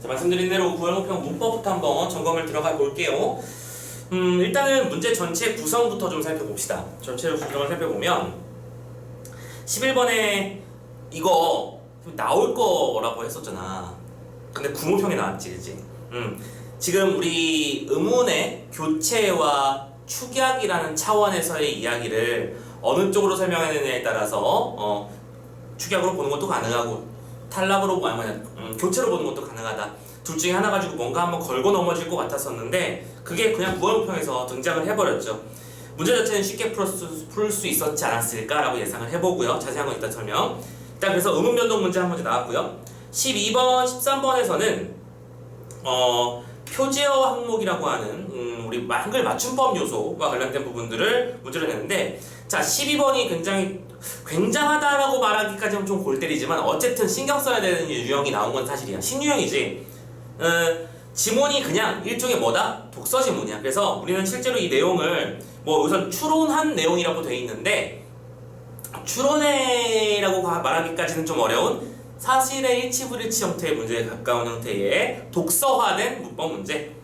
자, 말씀드린 대로 구형평 문법부터 한번 점검을 들어가 볼게요. 일단은 문제 전체 구성부터 좀 살펴봅시다. 전체 구성을 살펴보면 11번에 이거 나올 거라고 했었잖아. 근데 구모평이 나왔지, 그치? 지금 우리 의문의 교체와 축약이라는 차원에서의 이야기를 어느 쪽으로 설명하느냐에 따라서 축약으로 보는 것도 가능하고 탈락으로 교체로 보는 것도 가능하다. 둘 중에 하나 가지고 뭔가 한번 걸고 넘어질 것 같았었는데 그게 그냥 구원평에서 등장을 해버렸죠. 문제 자체는 쉽게 풀 수 있었지 않았을까라고 예상을 해보고요. 자세한 건 이따 설명. 일단 그래서 의문 변동 문제 한 문제 나왔고요. 12번, 13번에서는 표제어 항목이라고 하는 우리 한글 맞춤법 요소와 관련된 부분들을 문제를 냈는데, 자 12번이 굉장하다라고 말하기까지는 좀 골 때리지만 어쨌든 신경 써야 되는 유형이 나온 건 사실이야. 신유형이지. 지문이 그냥 일종의 뭐다? 독서 지문이야. 그래서 우리는 실제로 이 내용을 우선 추론한 내용이라고 돼 있는데, 추론해라고 말하기까지는 좀 어려운 사실의 일치불일치 형태의 문제에 가까운 형태의 독서화된 문법 문제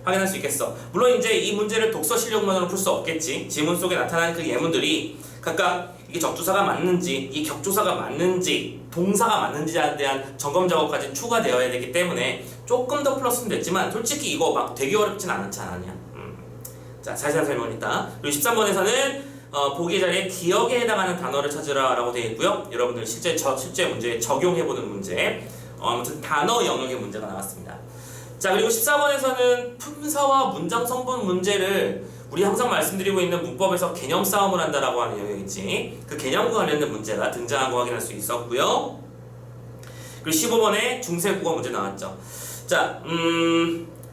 확인할 수 있겠어. 물론 이제 이 문제를 독서 실력만으로 풀 수 없겠지. 지문 속에 나타나는 그 예문들이 각각 이게 적조사가 맞는지, 이 격조사가 맞는지, 동사가 맞는지에 대한 점검 작업까지 추가되어야 되기 때문에 조금 더 플러스는 됐지만 솔직히 이거 막 되게 어렵진 않지 않았냐. 자, 자세한 설명은 있다. 그리고 13번에서는 보기 자리에 기억에 해당하는 단어를 찾으라 라고 되어 있고요. 여러분들 실제 문제에 적용해보는 문제, 아무튼 단어 영역의 문제가 나왔습니다. 자, 그리고 14번에서는 품사와 문장 성분 문제를 우리 항상 말씀드리고 있는 문법에서 개념 싸움을 한다라고 하는 영역이지, 그 개념과 관련된 문제가 등장한 거 확인할 수 있었고요. 그리고 15번에 중세 국어 문제 나왔죠. 자,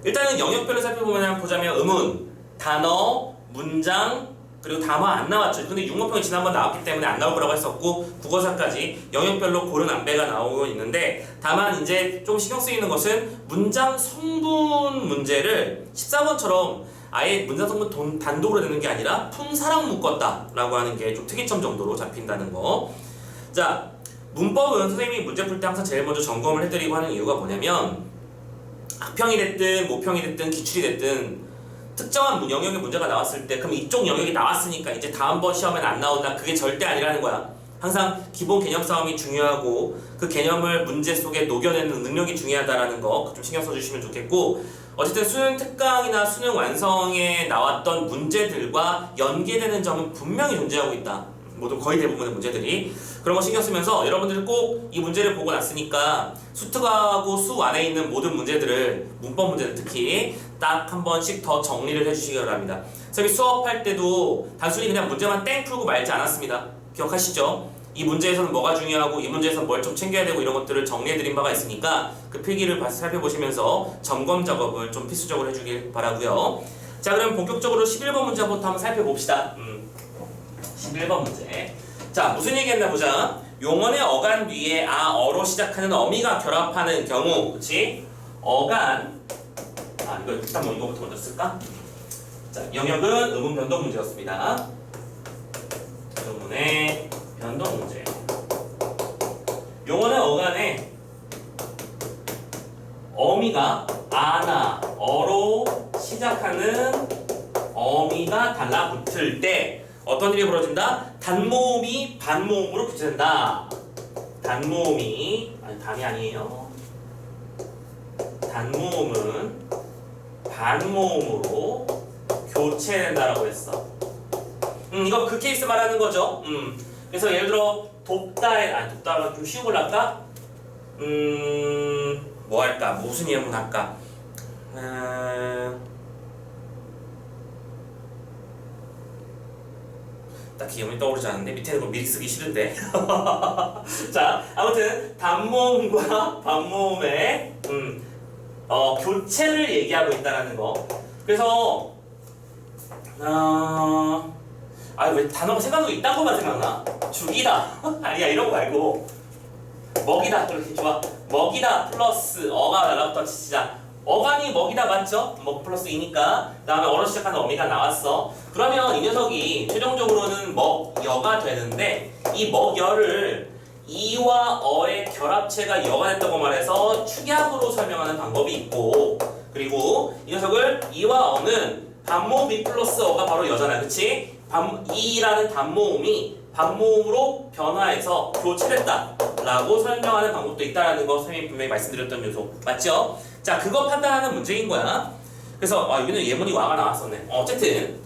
일단은 영역별로 살펴보자면 의문, 단어, 문장, 그리고 담화 안 나왔죠. 근데 융합형이 지난번 나왔기 때문에 안 나올 거라고 했었고, 국어사까지 영역별로 고른 안배가 나오고 있는데, 다만 이제 좀 신경 쓰이는 것은 문장 성분 문제를 14번처럼 아예 문장 성분 단독으로 되는 게 아니라 품사랑 묶었다 라고 하는 게 좀 특이점 정도로 잡힌다는 거. 자, 문법은 선생님이 문제 풀 때 항상 제일 먼저 점검을 해드리고 하는 이유가 뭐냐면, 학평이 됐든 모평이 됐든 기출이 됐든 특정한 영역의 문제가 나왔을 때 그럼 이쪽 영역이 나왔으니까 이제 다음번 시험엔 안 나온다, 그게 절대 아니라는 거야. 항상 기본 개념 싸움이 중요하고 그 개념을 문제 속에 녹여내는 능력이 중요하다라는 거 좀 신경 써주시면 좋겠고, 어쨌든 수능 특강이나 수능 완성에 나왔던 문제들과 연계되는 점은 분명히 존재하고 있다. 모두 거의 대부분의 문제들이 그런 거 신경 쓰면서 여러분들 꼭 이 문제를 보고 났으니까 수특하고 수 안에 있는 모든 문제들을, 문법 문제들 특히 딱 한 번씩 더 정리를 해주시기 바랍니다. 선생님이 수업할 때도 단순히 그냥 문제만 땡 풀고 말지 않았습니다. 기억하시죠? 이 문제에서는 뭐가 중요하고 이 문제에서는 뭘 좀 챙겨야 되고 이런 것들을 정리해드린 바가 있으니까 그 필기를 살펴보시면서 점검 작업을 좀 필수적으로 해주길 바라고요. 자, 그럼 본격적으로 11번 문제부터 한번 살펴봅시다. 11번 문제. 자, 무슨 얘기했나 보자. 용언의 어간 뒤에 어로 시작하는 어미가 결합하는 경우, 그치? 어간, 이거 일단 이거부터 먼저 쓸까? 자, 영역은 의문 변동 문제였습니다. 의문의 변동 문제. 용언의 어간에 어미가 아나, 어로 시작하는 어미가 달라붙을 때 어떤 일이 벌어진다? 단모음이 반모음으로 교체된다. 단모음이, 단이 아니에요. 단모음은 반모음으로 교체된다라고 했어. 이거 그 케이스 말하는 거죠. 그래서 예를 들어 돕다가 좀 쉬운 걸로 할까? 뭐 할까? 무슨 예문 할까? 딱히 예문이 떠오르지 않는데 밑에는 뭐 미리 쓰기 싫은데. 자, 아무튼 단모음과 반모음의 교체를 얘기하고 있다는 거. 그래서 왜 단어가 생각나고 이딴 것만 생각나? 죽이다. 아니야, 이런 거 말고 먹이다. 그렇게 좋아. 먹이다 플러스 어가 달라붙어 치자. 어간이 먹이다 맞죠? 먹 플러스 이니까 그 다음에 어로 시작하는 어미가 나왔어. 그러면 이 녀석이 최종적으로는 먹여가 되는데, 이 먹여를 이와 어의 결합체가 여가 됐다고 말해서 축약으로 설명하는 방법이 있고, 그리고 이 녀석을 이와 어는 반모음 이 플러스 어가 바로 여잖아, 그치? 이라는 단모음이 반모음으로 변화해서 교체됐다 라고 설명하는 방법도 있다는 거 선생님이 분명히 말씀드렸던 요소 맞죠? 자, 그거 판단하는 문제인 거야. 그래서 여기는 예문이 와가 나왔었네. 어쨌든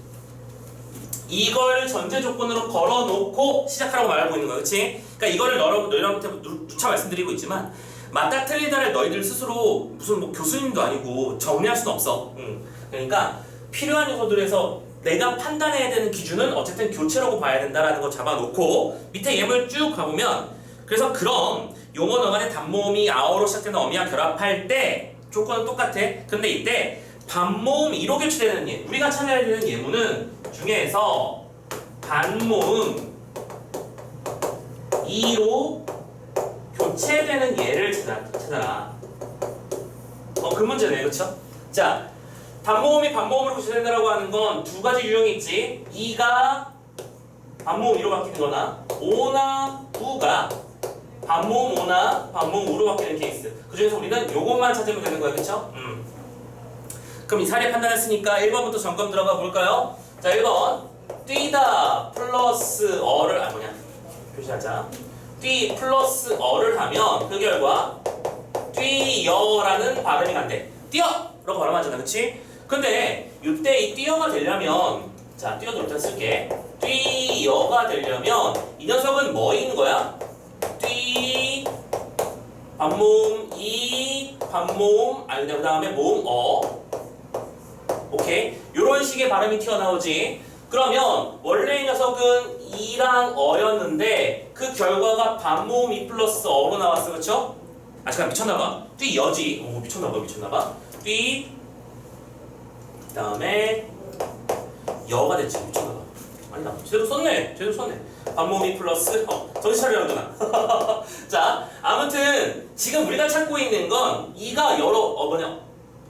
이걸 전제 조건으로 걸어놓고 시작하라고 말하고 있는 거야, 그치? 그러니까 이거를 너희들한테 누차 말씀드리고 있지만 맞다 틀리다를 너희들 스스로 무슨 뭐 교수님도 아니고 정리할 수는 없어. 그러니까 필요한 요소들에서 내가 판단해야 되는 기준은 어쨌든 교체라고 봐야 된다라는 거 잡아놓고 밑에 예문을 쭉 가보면, 그래서 그럼 용어 간의 단모음이 아어로 시작되는 어미와 결합할 때 조건은 똑같아. 근데 이때 반모음 2로 교체되는 예, 우리가 찾아야 되는 예문은 중에서 반모음 2로 교체되는 예를 찾아라. 그 문제네, 그쵸? 자, 단모음이 반모음으로 교체된다라고 하는 건 두 가지 유형이 있지. 2가 반모음 2로 바뀌는 거나 5나 9가 반모음 5나 반모음 5로 바뀌는 케이스. 그 중에서 우리는 요것만 찾으면 되는 거야, 그쵸? 그럼 이 사례 판단했으니까 1번부터 점검 들어가 볼까요? 자, 1번 뛰다 플러스 어를 표시하자. 뛰 플러스 어를 하면 그 결과 뛰여라는 발음이 간대. 뛰어! 라고 발음하잖아, 그치? 근데 이때 이 뛰어가 되려면, 자, 뛰어도 일단 쓸게. 뛰여가 되려면 이 녀석은 뭐인 거야? 뛰 반모음 이 반모음 그 다음에 모음 어. 오케이? 요런 식의 발음이 튀어나오지. 그러면 원래 이 녀석은 이랑 어였는데 그 결과가 반모음 이 플러스 어로 나왔어, 그쵸? 잠깐 미쳤나봐. 뛰여지. 오, 미쳤나봐. 뛰 그 다음에 여가 됐지. 미쳤나봐. 아니다, 제대로 썼네. 반모음 이 플러스 정신 차리라구나. 자, 아무튼 지금 우리가 찾고 있는 건 이가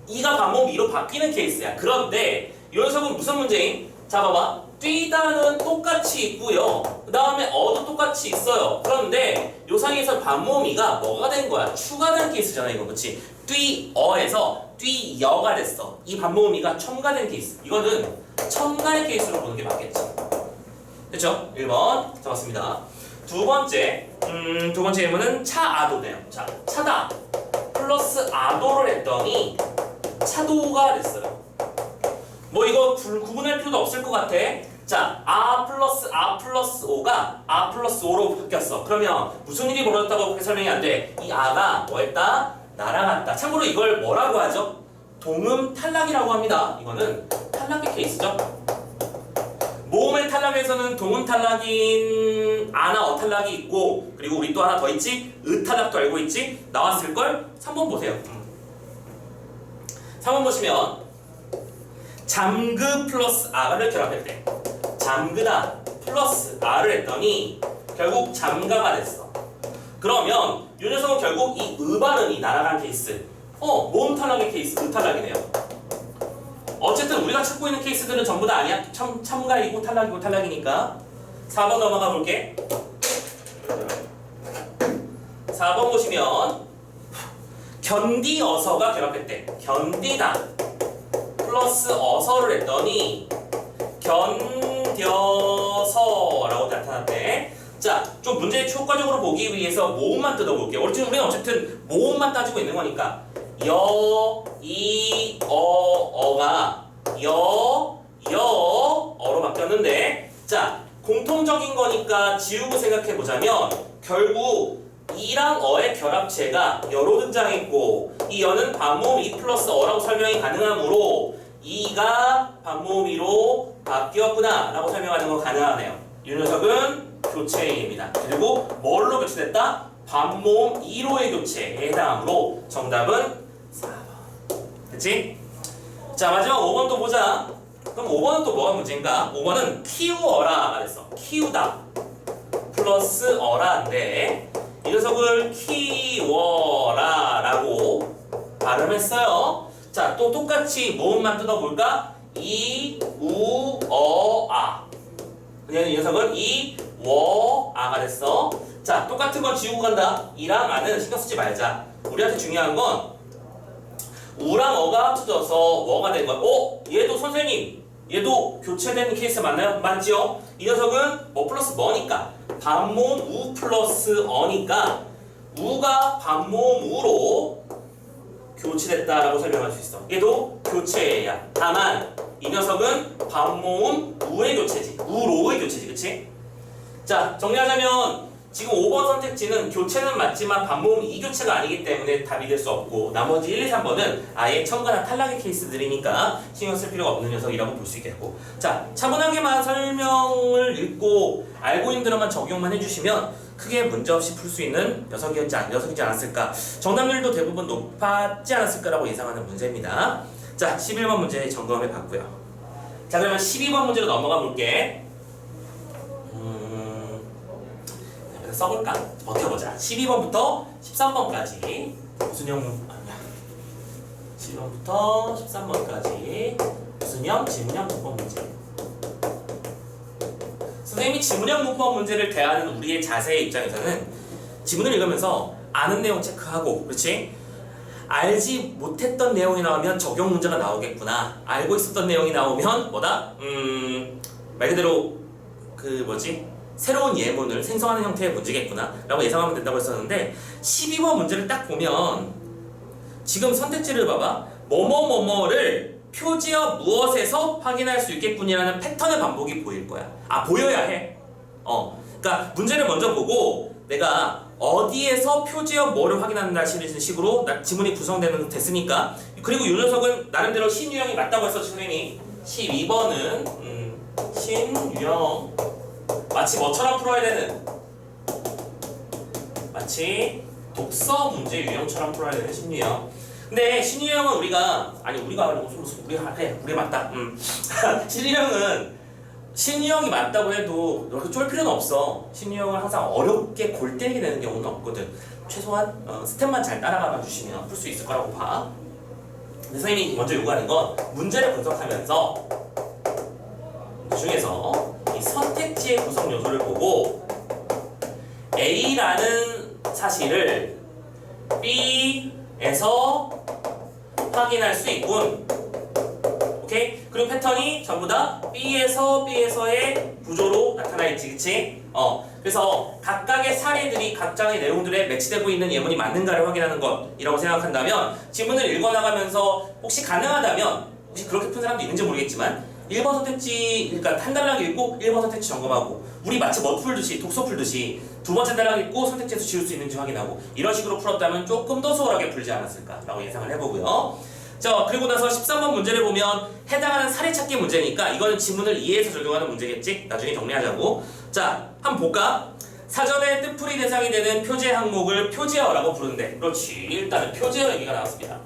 이가 반모음 2로 바뀌는 케이스야. 그런데 이 녀석은 무슨 문제임? 자, 봐봐. 뛰다는 똑같이 있고요. 그 다음에 어도 똑같이 있어요. 그런데 요상에서 반모음 2가 뭐가 된 거야? 추가된 케이스잖아, 이거, 그치? 뛰어에서 뛰여가 됐어. 이 반모음 2가 첨가된 케이스. 이거는 첨가의 케이스로 보는 게 맞겠지. 그쵸? 1번 잡았습니다. 두 번째 예문은 차아도네요. 자, 차다 플러스 아도를 했더니 차도가 됐어요. 뭐 이거 구분할 필요도 없을 것 같아. 자, 아 플러스 오가 아 플러스 오로 바뀌었어. 그러면 무슨 일이 벌어졌다고 그렇게 설명이 안 돼. 이 아가 뭐 했다? 날아갔다. 참고로 이걸 뭐라고 하죠? 동음 탈락이라고 합니다. 이거는 탈락의 케이스죠. 모음의 탈락에서는 동음 탈락인 아나 어 탈락이 있고, 그리고 우리 또 하나 더 있지? 으 탈락도 알고 있지? 나왔을걸? 3번 보세요. 3번 보시면 잠그 플러스 아를 결합했대. 잠그다 플러스 아를 했더니 결국 잠가가 됐어. 그러면 이 녀석은 결국 이 으 발음이 날아간 케이스. 모음 탈락의 케이스, 으 탈락이네요. 어쨌든 우리가 찾고 있는 케이스들은 전부 다 아니야. 참가이고 탈락이니까 4번 넘어가 볼게. 4번 보시면 견디어서가 결합했대. 견디다 플러스 어서를 했더니 견뎌서라고 나타났대. 자, 좀 문제 효과적으로 보기 위해서 모음만 뜯어볼게요. 우리는 어쨌든 모음만 따지고 있는 거니까 여, 이, 어가 어로 바뀌었는데, 자, 공통적인 거니까 지우고 생각해 보자면 결국 이랑 어의 결합체가 여로 등장했고, 이 여는 반모음 이 플러스 어라고 설명이 가능하므로 이가 반모음 이로 바뀌었구나 라고 설명하는 건 가능하네요. 이 녀석은 교체입니다. 그리고 뭘로 교체됐다? 반모음 2로의 교체에 해당하므로 정답은 4번. 됐지? 자, 마지막 5번도 보자. 그럼 5번은 또 뭐가 문제인가? 5번은 키우어라 그랬어. 키우다 플러스 어라인데 이 녀석을 키워라 라고 발음했어요. 자, 또 똑같이 모음만 뜯어볼까? 이, 우, 어, 아. 그냥 이 녀석은 이, 워, 아가 됐어. 자, 똑같은 건 지우고 간다. 이랑 아는 신경 쓰지 말자. 우리한테 중요한 건 우랑 어가 합쳐져서 워가 된 거야. 얘도 선생님, 얘도 교체되는 케이스 맞나요? 맞지요? 이 녀석은 뭐 플러스 뭐니까 반모음 우 플러스 어니까 우가 반모음 우로 교체됐다라고 설명할 수 있어. 얘도 교체야. 다만 이 녀석은 반모음 우의 교체지. 우로의 교체지. 그치? 자, 정리하자면 지금 5번 선택지는 교체는 맞지만 반모음 2교체가 아니기 때문에 답이 될 수 없고 나머지 1, 2, 3번은 아예 첨가나 탈락의 케이스들이니까 신경 쓸 필요가 없는 녀석이라고 볼 수 있겠고 자, 차분하게만 설명을 읽고 알고 있는 대로만 적용만 해주시면 크게 문제없이 풀 수 있는 녀석이지 않았을까 정답률도 대부분 높았지 않았을까라고 예상하는 문제입니다. 자, 11번 문제 점검해 봤고요. 자, 그러면 12번 문제로 넘어가 볼게. 써볼까? 버텨보자. 12번부터 13번까지 무슨 아니야 12번부터 13번까지 무슨형? 지문형 문법 문제. 선생님이 지문형 문법 문제를 대하는 우리의 자세의 입장에서는 지문을 읽으면서 아는 내용 체크하고 그렇지? 알지 못했던 내용이 나오면 적용 문제가 나오겠구나. 알고 있었던 내용이 나오면 뭐다? 말 그대로 새로운 예문을 생성하는 형태의 문제겠구나 라고 예상하면 된다고 했었는데 12번 문제를 딱 보면 지금 선택지를 봐봐. 뭐뭐뭐뭐를 표지어 무엇에서 확인할 수 있겠군이라는 패턴의 반복이 보일 거야. 보여야 해. 그러니까 문제를 먼저 보고 내가 어디에서 표지어 뭐를 확인한다 식으로 지문이 됐으니까 그리고 이 녀석은 나름대로 신유형이 맞다고 했어 선생님이. 12번은 신유형 마치 뭐처럼 풀어야 되는 마치 독서 문제 유형처럼 풀어야 되는 신유형. 근데 신유형은 우리가 맞다. 신유형이 맞다고 해도 이렇게 쫄 필요는 없어. 신유형을 항상 어렵게 골 때리게 되는 경우는 없거든. 최소한 스텝만 잘 따라가 주시면 풀 수 있을 거라고 봐. 근데 선생님이 먼저 요구하는 건 문제를 분석하면서 그 중에서 이 선택지의 구성 요소를 보고 A라는 사실을 B에서 확인할 수 있군. 오케이? 그리고 패턴이 전부 다 B에서의 구조로 나타나 있지, 그치? 그래서 각각의 사례들이 각장의 내용들에 매치되고 있는 예문이 맞는가를 확인하는 것이라고 생각한다면 지문을 읽어나가면서 혹시 가능하다면 혹시 그렇게 푼 사람도 있는지 모르겠지만 1번 선택지, 그러니까 한 단락 읽고 1번 선택지 점검하고 우리 마치 뭐 풀듯이 독서 풀듯이 두 번째 단락 읽고 선택지에서 지울 수 있는지 확인하고 이런 식으로 풀었다면 조금 더 수월하게 풀지 않았을까라고 예상을 해보고요. 자, 그리고 나서 13번 문제를 보면 해당하는 사례 찾기 문제니까 이거는 지문을 이해해서 적용하는 문제겠지? 나중에 정리하자고. 자, 한번 볼까? 사전에 뜻풀이 대상이 되는 표제 항목을 표제어라고 부르는데 그렇지, 일단은 표제어 얘기가 나왔습니다.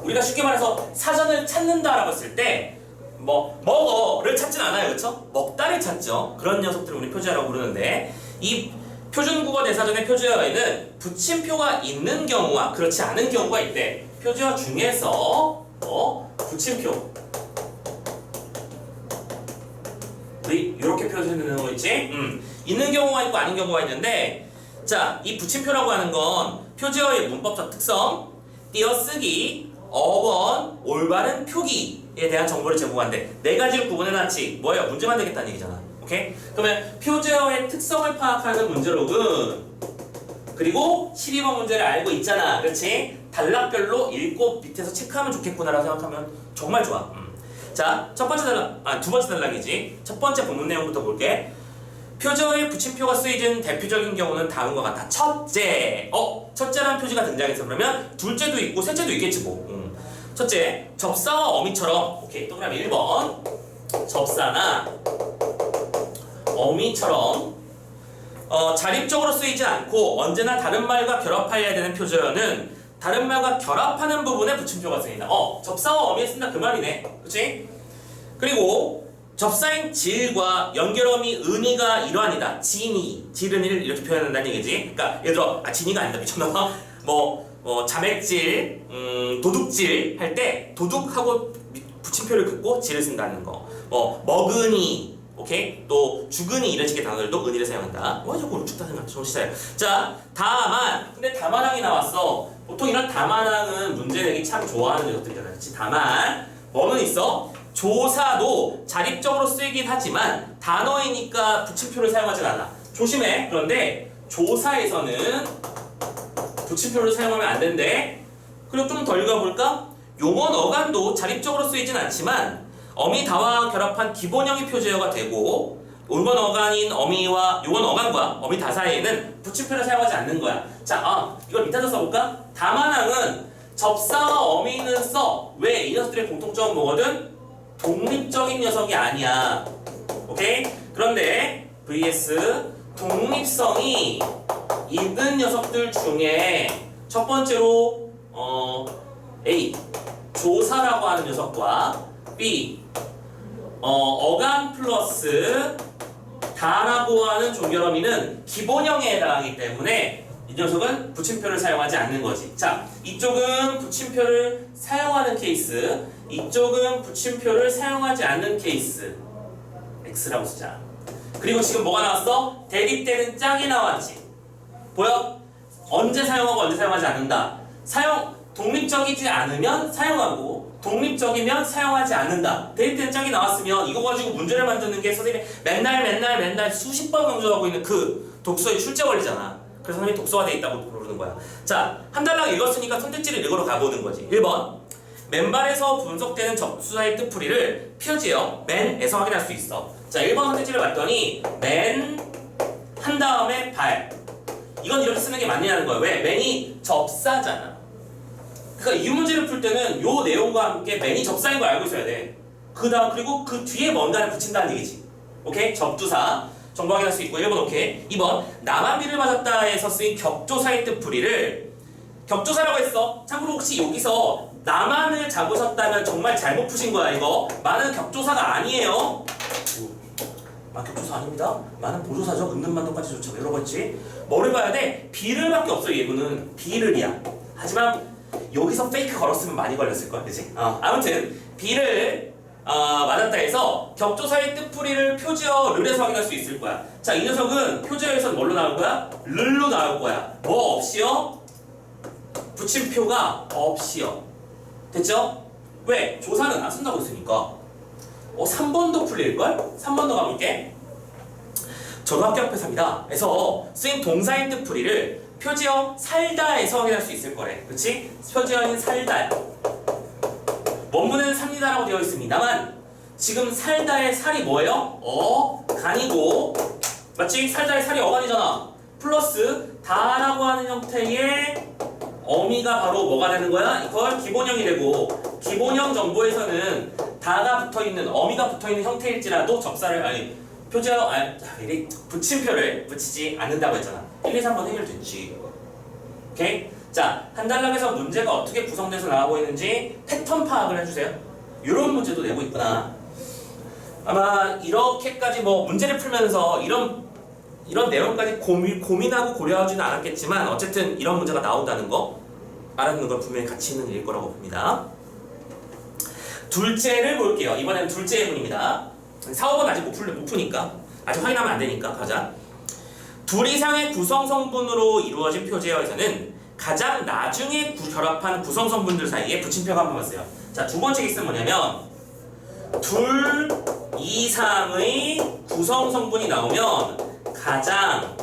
우리가 쉽게 말해서 사전을 찾는다라고 했을 때 먹어를 찾진 않아요, 그렇죠? 먹다를 찾죠. 그런 녀석들을 우리 표제어라고 부르는데 이 표준국어 대사전의 표제어에는 붙임표가 있는 경우와 그렇지 않은 경우가 있대. 표제어 중에서 붙임표 우리 이렇게 표현되는 거 있지? 있는 경우가 있고 아닌 경우가 있는데 자, 이 붙임표라고 하는 건 표제어의 문법적 특성, 띄어쓰기, 어원, 올바른 표기에 대한 정보를 제공한대. 네 가지로 구분해놨지. 뭐예요? 문제만 되겠다는 얘기잖아. 오케이? 그러면 표제어의 특성을 파악하는 문제록은 그리고 12번 문제를 알고 있잖아. 그렇지? 단락별로 읽고 밑에서 체크하면 좋겠구나라고 생각하면 정말 좋아. 자, 두 번째 단락이지. 첫 번째 본문 내용부터 볼게. 표제어에 붙임표가 쓰이는 대표적인 경우는 다음과 같다. 첫째, 첫째라는 표지가 등장해서 그러면 둘째도 있고 셋째도 있겠지 뭐. 첫째, 접사와 어미처럼. 오케이, 동그라미 1번. 접사나 어미처럼 자립적으로 쓰이지 않고 언제나 다른 말과 결합하여야 되는 표제어는 다른 말과 결합하는 부분에 붙임표가 쓰인다. 접사와 어미에 쓴다 그 말이네. 그치? 그리고 접사인 질과 연결어미 은이가 일환이다. 진이, 질은이를 이렇게 표현한다는 얘기지. 그러니까 예를 들어 진이가 아니다. 미쳤나봐. 자맥질, 도둑질 할 때 도둑하고 붙임표를 긋고 질을 쓴다는 거. 먹은이, 오케이? 또 주근이 이런 식의 단어들도 은이를 사용한다. 와 자꾸 우측다 생각 정신 차려. 자 다만 근데 다만항이 나왔어. 보통 이런 다만항은 문제 내기 참 좋아하는 녀석들이잖아. 그렇지? 다만 뭐는 있어? 조사도 자립적으로 쓰이긴 하지만 단어이니까 붙임표를 사용하진 않아. 조심해. 그런데 조사에서는 붙임표를 사용하면 안 된대. 그리고 좀 더 읽어볼까? 용언 어간도 자립적으로 쓰이진 않지만 어미 다와 결합한 기본형의 표제어가 되고 용언 어간인 어미와 용언 어간과 어미 다 사이에는 붙임표를 사용하지 않는 거야. 자, 이걸 밑에서 써볼까? 다만항은 접사와 어미는 써. 왜? 이 녀석들의 공통점은 뭐거든? 독립적인 녀석이 아니야. 오케이? 그런데 vs 독립성이 있는 녀석들 중에 첫 번째로 A 조사라고 하는 녀석과 B 어간 플러스 다라고 하는 종결어미는 기본형에 해당하기 때문에 이 녀석은 붙임표를 사용하지 않는 거지. 자, 이쪽은 붙임표를 사용하는 케이스, 이쪽은 붙임표를 사용하지 않는 케이스. X라고 쓰자. 그리고 지금 뭐가 나왔어? 대립되는 짝이 나왔지. 보여? 언제 사용하고 언제 사용하지 않는다. 독립적이지 않으면 사용하고 독립적이면 사용하지 않는다. 대립되는 짝이 나왔으면 이거 가지고 문제를 만드는 게 선생님이 맨날 수십 번 강조하고 있는 그 독서의 출제 원리잖아. 그래서 선생님이 독서가 돼 있다고 부르는 거야. 자, 한 달락 읽었으니까 선택지를 읽으러 가보는 거지. 1번 맨발에서 분석되는 접수사의 뜻풀이를 표지어 맨에서 확인할 수 있어. 자, 1번 선택지를 봤더니 맨 한 다음에 발. 이건 이렇게 쓰는 게 맞냐는 거야. 왜? 맨이 접사잖아. 그러니까 이 문제를 풀 때는 요 내용과 함께 맨이 접사인 걸 알고 있어야 돼. 그리고 그 뒤에 뭔가를 붙인다는 얘기지. 오케이? 접두사. 정보 확인할 수 있고 1번 오케이. 2번 나만 비를 맞았다에서 쓰인 격조사의 뜻풀이를 격조사라고 했어. 참고로 혹시 여기서 나만을 잡으셨다면 정말 잘못 푸신 거야 이거. 만은 격조사가 아니에요. 격조사 아닙니다. 만은 보조사죠. 은근만동까지 좋죠. 이러고 있지. 뭐를 봐야 돼? 비를밖에 없어. 예문은 비를이야. 하지만 여기서 페이크 걸었으면 많이 걸렸을걸, 그치? 아무튼 비를 맞았다 해서 격조사의 뜻풀이를 표지어 르에서 확인할 수 있을 거야. 자, 이 녀석은 표지어에서는 뭘로 나올 거야? 르로 나올 거야. 뭐 없이요? 붙임표가 없이요. 됐죠? 왜? 조사는 안 쓴다고 했으니까. 3번도 풀릴걸? 3번도 가볼게. 초등학교 앞에서입니다. 에서 쓰인 동사의 뜻풀이를 표지어 살다에서 확인할 수 있을 거래. 그치? 표지어인 살다. 원문에는 삽니다라고 되어 있습니다만 지금 살다의 살이 뭐예요? 간이고 맞지? 살다의 살이 어간이잖아. 플러스 다라고 하는 형태의 어미가 바로 뭐가 되는 거야? 이걸 기본형이 되고 기본형 정보에서는 다가 붙어있는 어미가 붙어있는 형태일지라도 붙임표를 붙이지 않는다고 했잖아. 1, 2, 3번 해결됐지. 오케이? 자, 한 단락에서 문제가 어떻게 구성돼서 나오고 있는지 패턴 파악을 해주세요. 이런 문제도 내고 있구나. 아마 이렇게까지 문제를 풀면서 이런 내용까지 고민하고 고려하지는 않았겠지만 어쨌든 이런 문제가 나온다는 거 알아두는 건 분명히 가치 있는 일일 거라고 봅니다. 둘째를 볼게요. 이번에는 둘째 예문입니다. 4, 5번 아직 못 푸니까 아직 확인하면 안 되니까 가자. 둘 이상의 구성 성분으로 이루어진 표제어에서는 가장 나중에 결합한 구성 성분들 사이에 붙임표가 한 번만 써요. 자, 두 번째 케이스는 뭐냐면 둘 이상의 구성 성분이 나오면 가장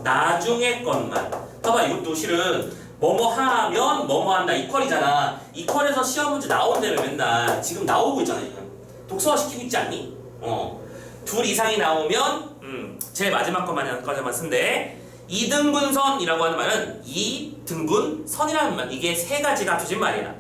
나중에 것만. 봐봐, 이것도 실은 뭐뭐 하면 뭐뭐 한다 이퀄이잖아. 이퀄에서 시험 문제 나온다며 맨날. 지금 나오고 있잖아 지금. 독서화 시키고 있지 않니? 둘 이상이 나오면 제일 마지막 것까지만 쓴대. 이등분선이라고 하는 말은 이등분선이라는 말. 이게 세 가지가 합쳐진 말이야.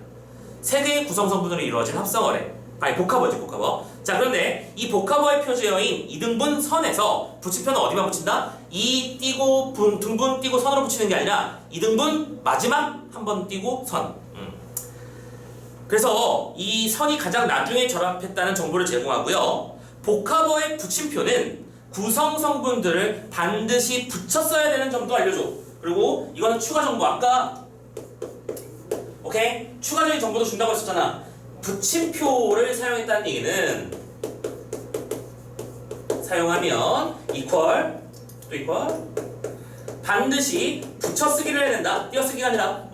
세 개의 구성 성분으로 이루어진 합성어래. 아니 복합어지 복합어. 자, 그런데 이 복합어의 표제어인 이등분선에서 붙임표는 어디만 붙인다? 이 띄고 등분 띄고 선으로 붙이는 게 아니라 이등분 마지막 한 번 띄고 선. 그래서 이 선이 가장 나중에 결합했다는 정보를 제공하고요. 복합어의 붙임표는 구성 성분들을 반드시 붙였어야 되는 점도 알려줘. 그리고 이거는 추가 정보. 아까 오케이? 추가적인 정보도 준다고 했었잖아. 붙임표를 사용했다는 얘기는 사용하면 equal 또 equal 반드시 붙여쓰기를 해야 된다. 띄어쓰기가 아니라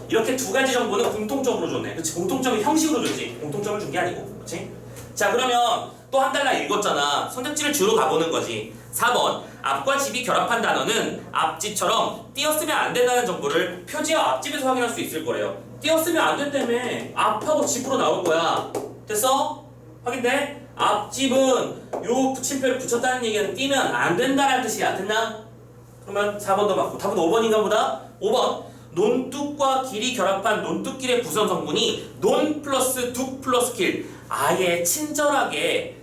이렇게 두 가지 정보는 공통적으로 줬네. 그치? 공통점이 형식으로 줬지. 공통점을 준 게 아니고. 그치? 자, 그러면 또 한 달러 읽었잖아. 선택지를 주로 가보는 거지. 4번. 앞과 집이 결합한 단어는 앞집처럼 띄어쓰면 안 된다는 정보를 표지와 앞집에서 확인할 수 있을 거래요. 띄어쓰면 안 된다며. 앞하고 집으로 나올 거야. 됐어? 확인돼? 앞집은 요 붙임표를 붙였다는 얘기는 띄면 안 된다는 뜻이야. 됐나? 그러면 4번 더 맞고. 답은 5번인가 보다? 5번. 논뚝과 길이 결합한 논뚝길의 구성 성분이 논 플러스 뚝 플러스 길. 아예 친절하게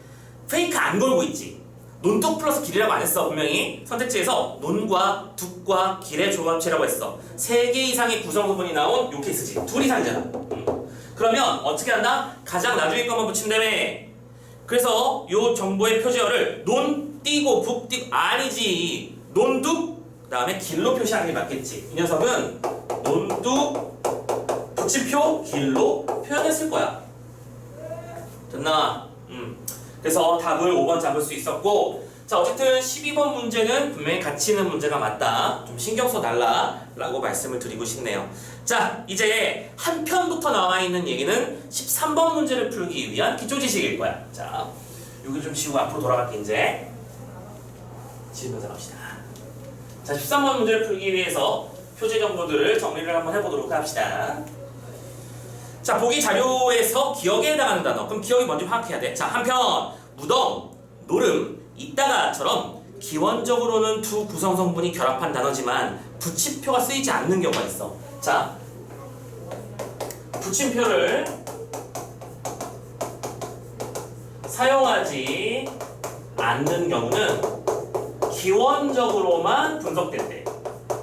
페이크 안 걸고 있지. 논뚝 플러스 길이라고 안 했어. 분명히 선택지에서 논과 뚝과 길의 조합체라고 했어. 3개 이상의 구성 성분이 나온 요 케이스지. 둘 이상이잖아. 그러면 어떻게 한다? 가장 나중에 것만 붙인다며. 그래서 요 정보의 표지어를 논 띄고 북 띄고 아니지. 논뚝 그 다음에 길로 표시하는 게 맞겠지. 이 녀석은 논뚝 붙임표 길로 표현했을 거야. 됐나? 그래서 답을 5번 잡을 수 있었고, 자 어쨌든 12번 문제는 분명히 가치 있는 문제가 맞다. 좀 신경 써달라 라고 말씀을 드리고 싶네요. 자 이제 한 편부터 나와 있는 얘기는 13번 문제를 풀기 위한 기초 지식일 거야. 자 여기 좀 지우고 앞으로 돌아갈게. 이제 지우면서 갑시다. 자 13번 문제를 풀기 위해서 표제 정보들을 정리를 한번 해보도록 합시다. 자 보기 자료에서 기억에 해당하는 단어. 그럼 기억이 먼저 파악해야 돼. 자 한편 무덤, 노름, 있다가처럼 기원적으로는 두 구성 성분이 결합한 단어지만 붙임표가 쓰이지 않는 경우가 있어. 자 붙임표를 사용하지 않는 경우는 기원적으로만 분석된대.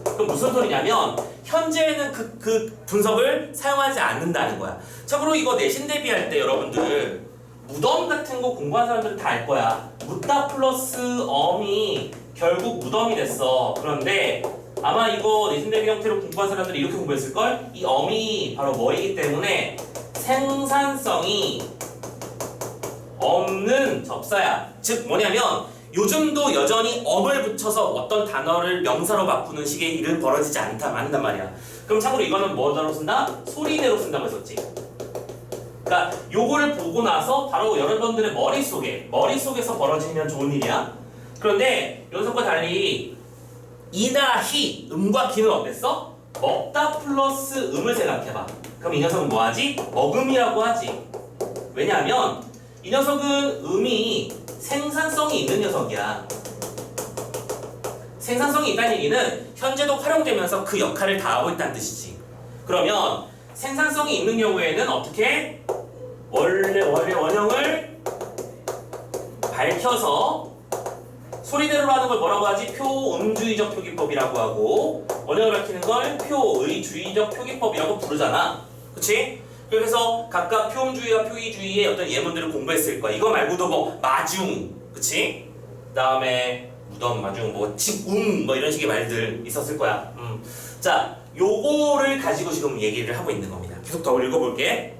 그럼 무슨 소리냐면 현재는 그 분석을 사용하지 않는다는 거야. 참고로 이거 내신 대비할 때 여러분들 무덤 같은 거 공부한 사람들은 다 알 거야. 묻다 플러스 엄이 결국 무덤이 됐어. 그런데 아마 이거 내신 대비 형태로 공부한 사람들이 이렇게 공부했을걸? 이 엄이 바로 뭐이기 때문에 생산성이 없는 접사야. 즉 뭐냐면 요즘도 여전히 엄을 붙여서 어떤 단어를 명사로 바꾸는 식의 일은 벌어지지 않는단 말이야. 그럼 참고로 이거는 뭐대로 쓴다? 소리대로 쓴다고 했었지. 그러니까 요거를 보고 나서 바로 여러분들의 머릿속에서 벌어지면 좋은 일이야. 그런데 연속과 달리 이나 히, 음과 기는 어땠어? 먹다 플러스 음을 생각해봐. 그럼 이 녀석은 뭐하지? 먹음이라고 하지. 왜냐하면 이 녀석은 음이 생산성이 있는 녀석이야. 생산성이 있다는 얘기는 현재도 활용되면서 그 역할을 다하고 있다는 뜻이지. 그러면 생산성이 있는 경우에는 어떻게? 원래 원형을 밝혀서 소리대로 하는 걸 뭐라고 하지? 표음주의적 표기법이라고 하고, 원형을 밝히는 걸 표의주의적 표기법이라고 부르잖아. 그치? 그래서 각각 표음주의와 표의주의의 어떤 예문들을 공부했을 거야. 이거 말고도 뭐 마중, 그치? 그 다음에 무덤, 마중, 뭐 집웅 뭐 이런 식의 말들 있었을 거야. 자, 요거를 가지고 지금 얘기를 하고 있는 겁니다. 계속 더 읽어볼게.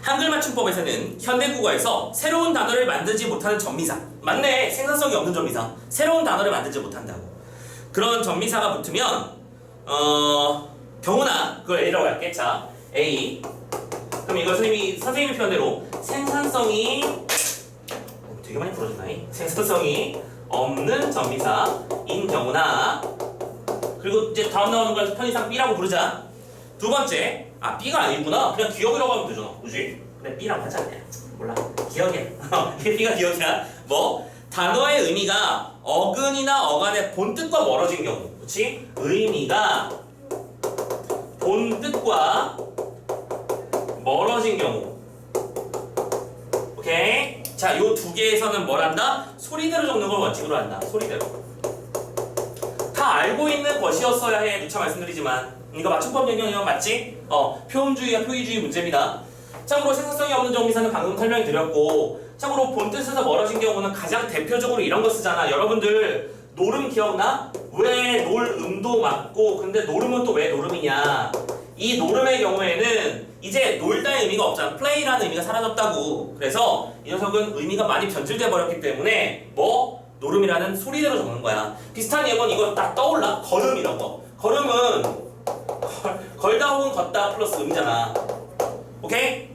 한글 맞춤법에서는 현대국어에서 새로운 단어를 만들지 못하는 전미사, 맞네, 생산성이 없는 전미사, 새로운 단어를 만들지 못한다고. 그런 전미사가 붙으면 경우나 그걸 A라고 할게. 자, A. 그럼 이걸 선생님이 표현대로 생산성이 되게 많이 부러졌나? 생산성이 없는 전미사인 경우나, 그리고 이제 다음 나오는 걸 편의상 B라고 부르자. 두 번째, B가 아니구나. 그냥 기억이라고 하면 되잖아. 그지? 그래, B라고 하자. 몰라. 기억이야. 이게 B가 기억이야. 뭐? 단어의 의미가 어근이나 어간의 본뜻과 멀어진 경우. 그치? 의미가 본뜻과 멀어진 경우. 오케이? 자, 요 두 개에서는 뭘 한다? 소리대로 적는 걸 원칙으로 한다. 소리대로. 다 알고 있는 것이었어야 해. 누차 말씀드리지만. 이거 맞춤법 영역이면 맞지? 표음주의와 표의주의 문제입니다. 참고로 생산성이 없는 정미사는 방금 설명해 드렸고, 참고로 본뜻에서 멀어진 경우는 가장 대표적으로 이런 거 쓰잖아. 여러분들 노름 기억나? 왜 놀음도 맞고, 근데 노름은 또 왜 노름이냐? 이 노름의 경우에는 이제 놀다의 의미가 없잖아. play라는 의미가 사라졌다고. 그래서 이 녀석은 의미가 많이 변질돼 버렸기 때문에 뭐 노름이라는 소리대로 적는 거야. 비슷한 예문 이거 딱 떠올라. 걸음이라고. 걸음은 걸다 혹은 걷다 플러스 음이잖아. 오케이?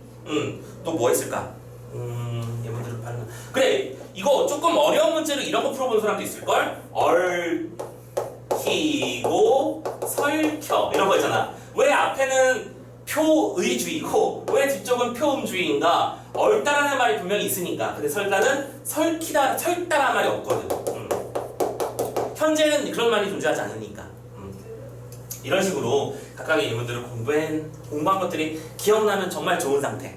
또 뭐 있을까? 예문들을 파는. 그래, 이거 조금 어려운 문제로 이런 거 풀어본 사람도 있을걸? 얽히고 설켜 이런 거 있잖아. 왜 앞에는 표의주의고 왜 뒤쪽은 표음주의인가? 얽다라는 말이 분명히 있으니까. 근데 설다는 설다라는 말이 없거든. 현재는 그런 말이 존재하지 않으니까. 이런 식으로 각각의 예문들을 공부한 것들이 기억나면 정말 좋은 상태.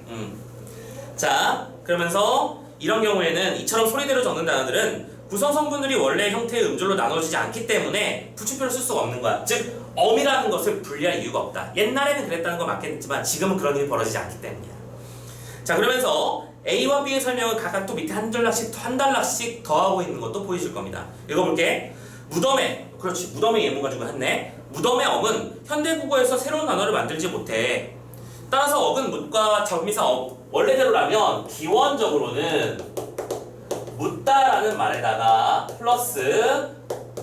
자, 그러면서 이런 경우에는 이처럼 소리대로 적는 단어들은 구성 성분들이 원래 형태의 음절로 나눠지지 않기 때문에 붙임표를 쓸 수가 없는 거야. 즉, 엄이라는 것을 분리할 이유가 없다. 옛날에는 그랬다는 건 맞겠지만 지금은 그런 일이 벌어지지 않기 때문이야. 자, 그러면서 A와 B의 설명을 각각 또 밑에 한 단락씩 더하고 있는 것도 보이실 겁니다. 읽어볼게. 무덤에, 그렇지, 무덤의 예문 가지고 했네. 무덤의 엄은 현대국어에서 새로운 단어를 만들지 못해. 따라서 어근 묻과 접미사 원래대로라면 기원적으로는 묻다라는 말에다가 플러스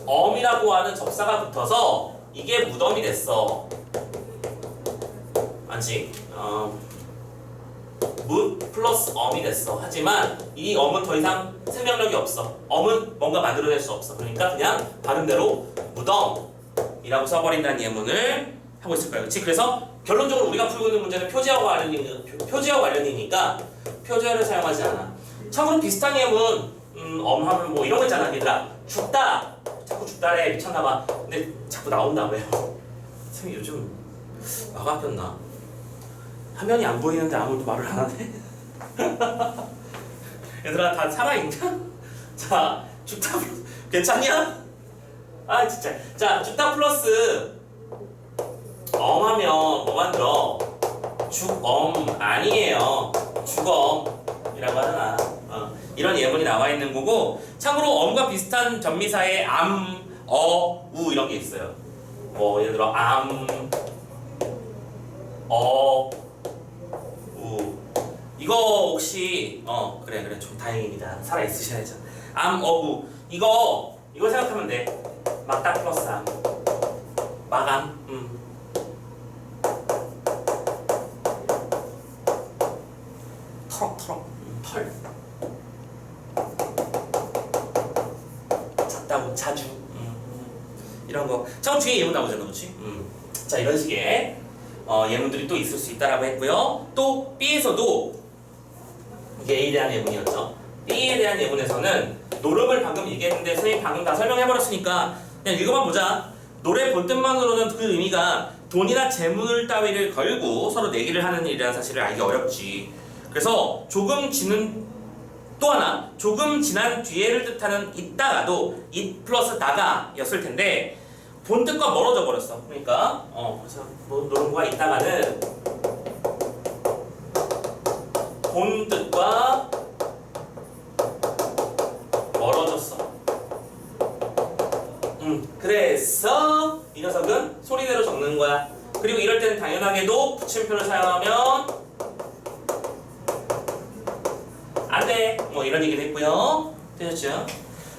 엄이라고 하는 접사가 붙어서 이게 무덤이 됐어. 아직 묻 플러스 엄이 됐어. 하지만 이 엄은 더 이상 생명력이 없어. 엄은 뭔가 만들어낼 수 없어. 그러니까 그냥 발음대로 무덤이라고 써버린다는 예문을 하고 있을 거예요. 그렇지? 그래서 결론적으로 우리가 풀고 있는 문제는 표제어와 관련이니까 표제어를 사용하지 않아. 참고로 비슷한 예문 엄하면 뭐 이런 거 있잖아. 얘들아, 죽다. 자꾸 죽다래. 미쳤나봐. 근데 자꾸 나온다. 왜요? 선생님 요즘 마가 아팠나? 화면이 안 보이는데 아무도 말을 안 하네. 얘들아, 다 살아있냐? 자, 죽다 플러스 괜찮냐? 아 진짜. 자, 죽다 플러스 엄하면 뭐 만들어? 죽엄 아니에요. 죽엄이라고 하잖아. 이런 예문이 나와 있는 거고, 참고로 엄과 비슷한 전미사에 암, 우 이런 게 있어요. 뭐 예를 들어 암, 우 이거 혹시 그래 좀 다행입니다. 살아 있으셔야죠. 암, 우 이거 생각하면 돼. 맞다 플러스 암, 마감. 털 작다고 자주 이런 거. 참 뒤에 예문 나오잖아, 그렇지? 자, 이런 식의 예문들이 또 있을 수 있다라고 했고요. 또 B에서도 이게 A에 대한 예문이었죠. B에 대한 예문에서는 노름을 방금 얘기했는데 선생님 방금 다 설명해버렸으니까 그냥 읽어만 보자. 노래 본뜻만으로는 그 의미가 돈이나 재물 따위를 걸고 서로 내기를 하는 일이라는 사실을 알기 어렵지. 그래서 조금 지난 뒤에를 뜻하는 있다가도 it 플러스 다가 였을 텐데 본뜻과 멀어져 버렸어. 그러니까 그래서 뭐 노름과 있다가는 본뜻과 멀어졌어. 그래서 이 녀석은 소리대로 적는 거야. 그리고 이럴 때는 당연하게도 붙임표를 사용하면 안 돼. 뭐 이런 얘기도 했고요. 되셨죠?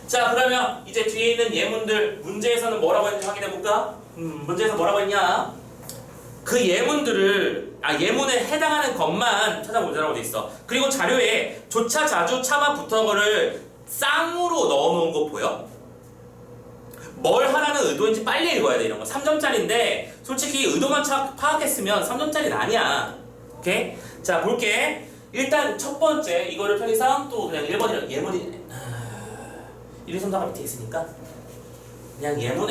자, 그러면 이제 뒤에 있는 예문들 문제에서는 뭐라고 했는지 확인해 볼까? 문제에서 뭐라고 했냐? 그 예문들을 예문에 해당하는 것만 찾아보자라고 돼 있어. 그리고 자료에 조차, 자주, 차마, 붙어거를 쌍으로 넣어놓은 거 보여? 뭘 하라는 의도인지 빨리 읽어야 돼. 이런 거 3점짜리인데 솔직히 의도만 파악했으면 3점짜리는 아니야. 오케이? 자, 볼게. 일단 첫 번째 이거를 편의상 또 그냥 1번이랑 예문이 1, 2, 3, 4가 밑에 있으니까 그냥 예문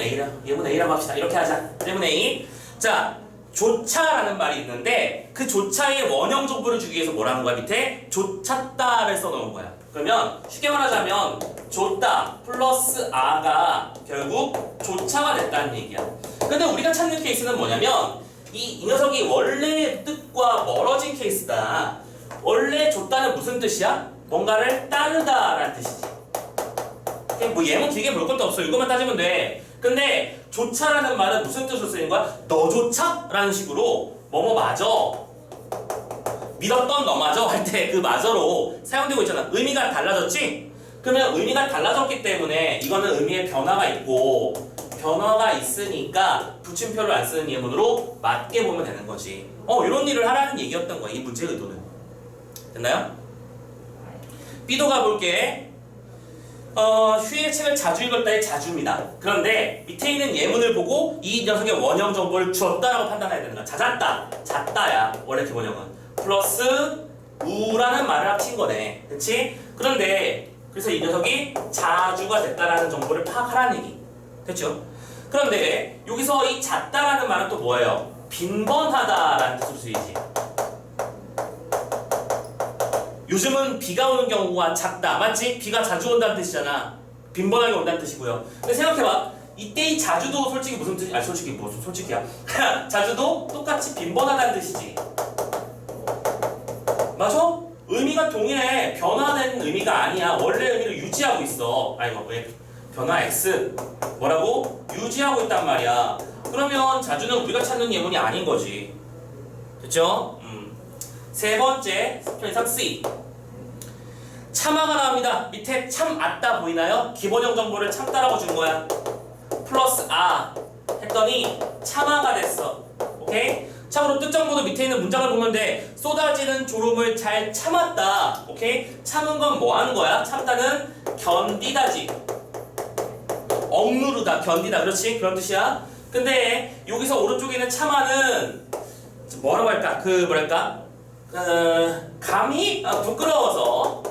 A라고 합시다. 이렇게 하자. 예문 A. 자, 조차라는 말이 있는데 그 조차의 원형 정보를 주기 위해서 뭐라는 거야? 밑에 조찼다를 써놓은 거야. 그러면 쉽게 말하자면 조다 플러스 아가 결국 조차가 됐다는 얘기야. 근데 우리가 찾는 케이스는 뭐냐면 이 녀석이 원래의 뜻과 멀어진 케이스다. 원래 줬다는 무슨 뜻이야? 뭔가를 따르다라는 뜻이지. 뭐 예문 길게 볼 것도 없어. 이것만 따지면 돼. 근데 조차라는 말은 무슨 뜻으로 쓰인 거야? 너조차? 라는 식으로 뭐뭐 맞아 믿었던 너마저 할 때 그 마저로 사용되고 있잖아. 의미가 달라졌지? 그러면 의미가 달라졌기 때문에 이거는 의미의 변화가 있고 변화가 있으니까 붙임표를 안 쓰는 예문으로 맞게 보면 되는 거지. 이런 일을 하라는 얘기였던 거야. 이 문제의 의도는. 됐나요? B도 가볼게. 휴일 책을 자주 읽었다의 자주입니다. 그런데 밑에 있는 예문을 보고 이 녀석의 원형 정보를 주었다라고 판단해야 되는 거야. 잦았다, 잦다야. 원래 기본형은 플러스 우라는 말을 합친 거네. 그치? 그런데 그래서 이 녀석이 자주가 됐다라는 정보를 파악하라는 얘기. 됐죠? 그런데 여기서 이 잦다라는 말은 또 뭐예요? 빈번하다라는 뜻으로 쓰이지. 요즘은 비가 오는 경우가 잦다, 맞지? 비가 자주 온다는 뜻이잖아. 빈번하게 온다는 뜻이고요. 근데 생각해봐. 이때 이 자주도 솔직히 무슨 뜻이? 아니 솔직히 무슨 솔직이야. 자주도 똑같이 빈번하다는 뜻이지. 맞아? 의미가 동일해. 변화된 의미가 아니야. 원래 의미를 유지하고 있어. 아니 왜? 변화 X 뭐라고? 유지하고 있단 말이야. 그러면 자주는 우리가 찾는 예문이 아닌 거지. 됐죠? 세 번째 편의상 C. 참아가 나옵니다. 밑에 참 맞다 보이나요? 기본형 정보를 참다라고 준 거야. 플러스 아 했더니 참아가 됐어. 오케이? 참고로 뜻 정보도 밑에 있는 문장을 보면 돼. 쏟아지는 졸음을 잘 참았다. 오케이? 참은 건 뭐 하는 거야? 참다는 견디다지. 억누르다, 견디다. 그렇지? 그런 뜻이야. 근데 여기서 오른쪽에 있는 참아는 뭐라고 할까? 뭐랄까? 감히 부끄러워서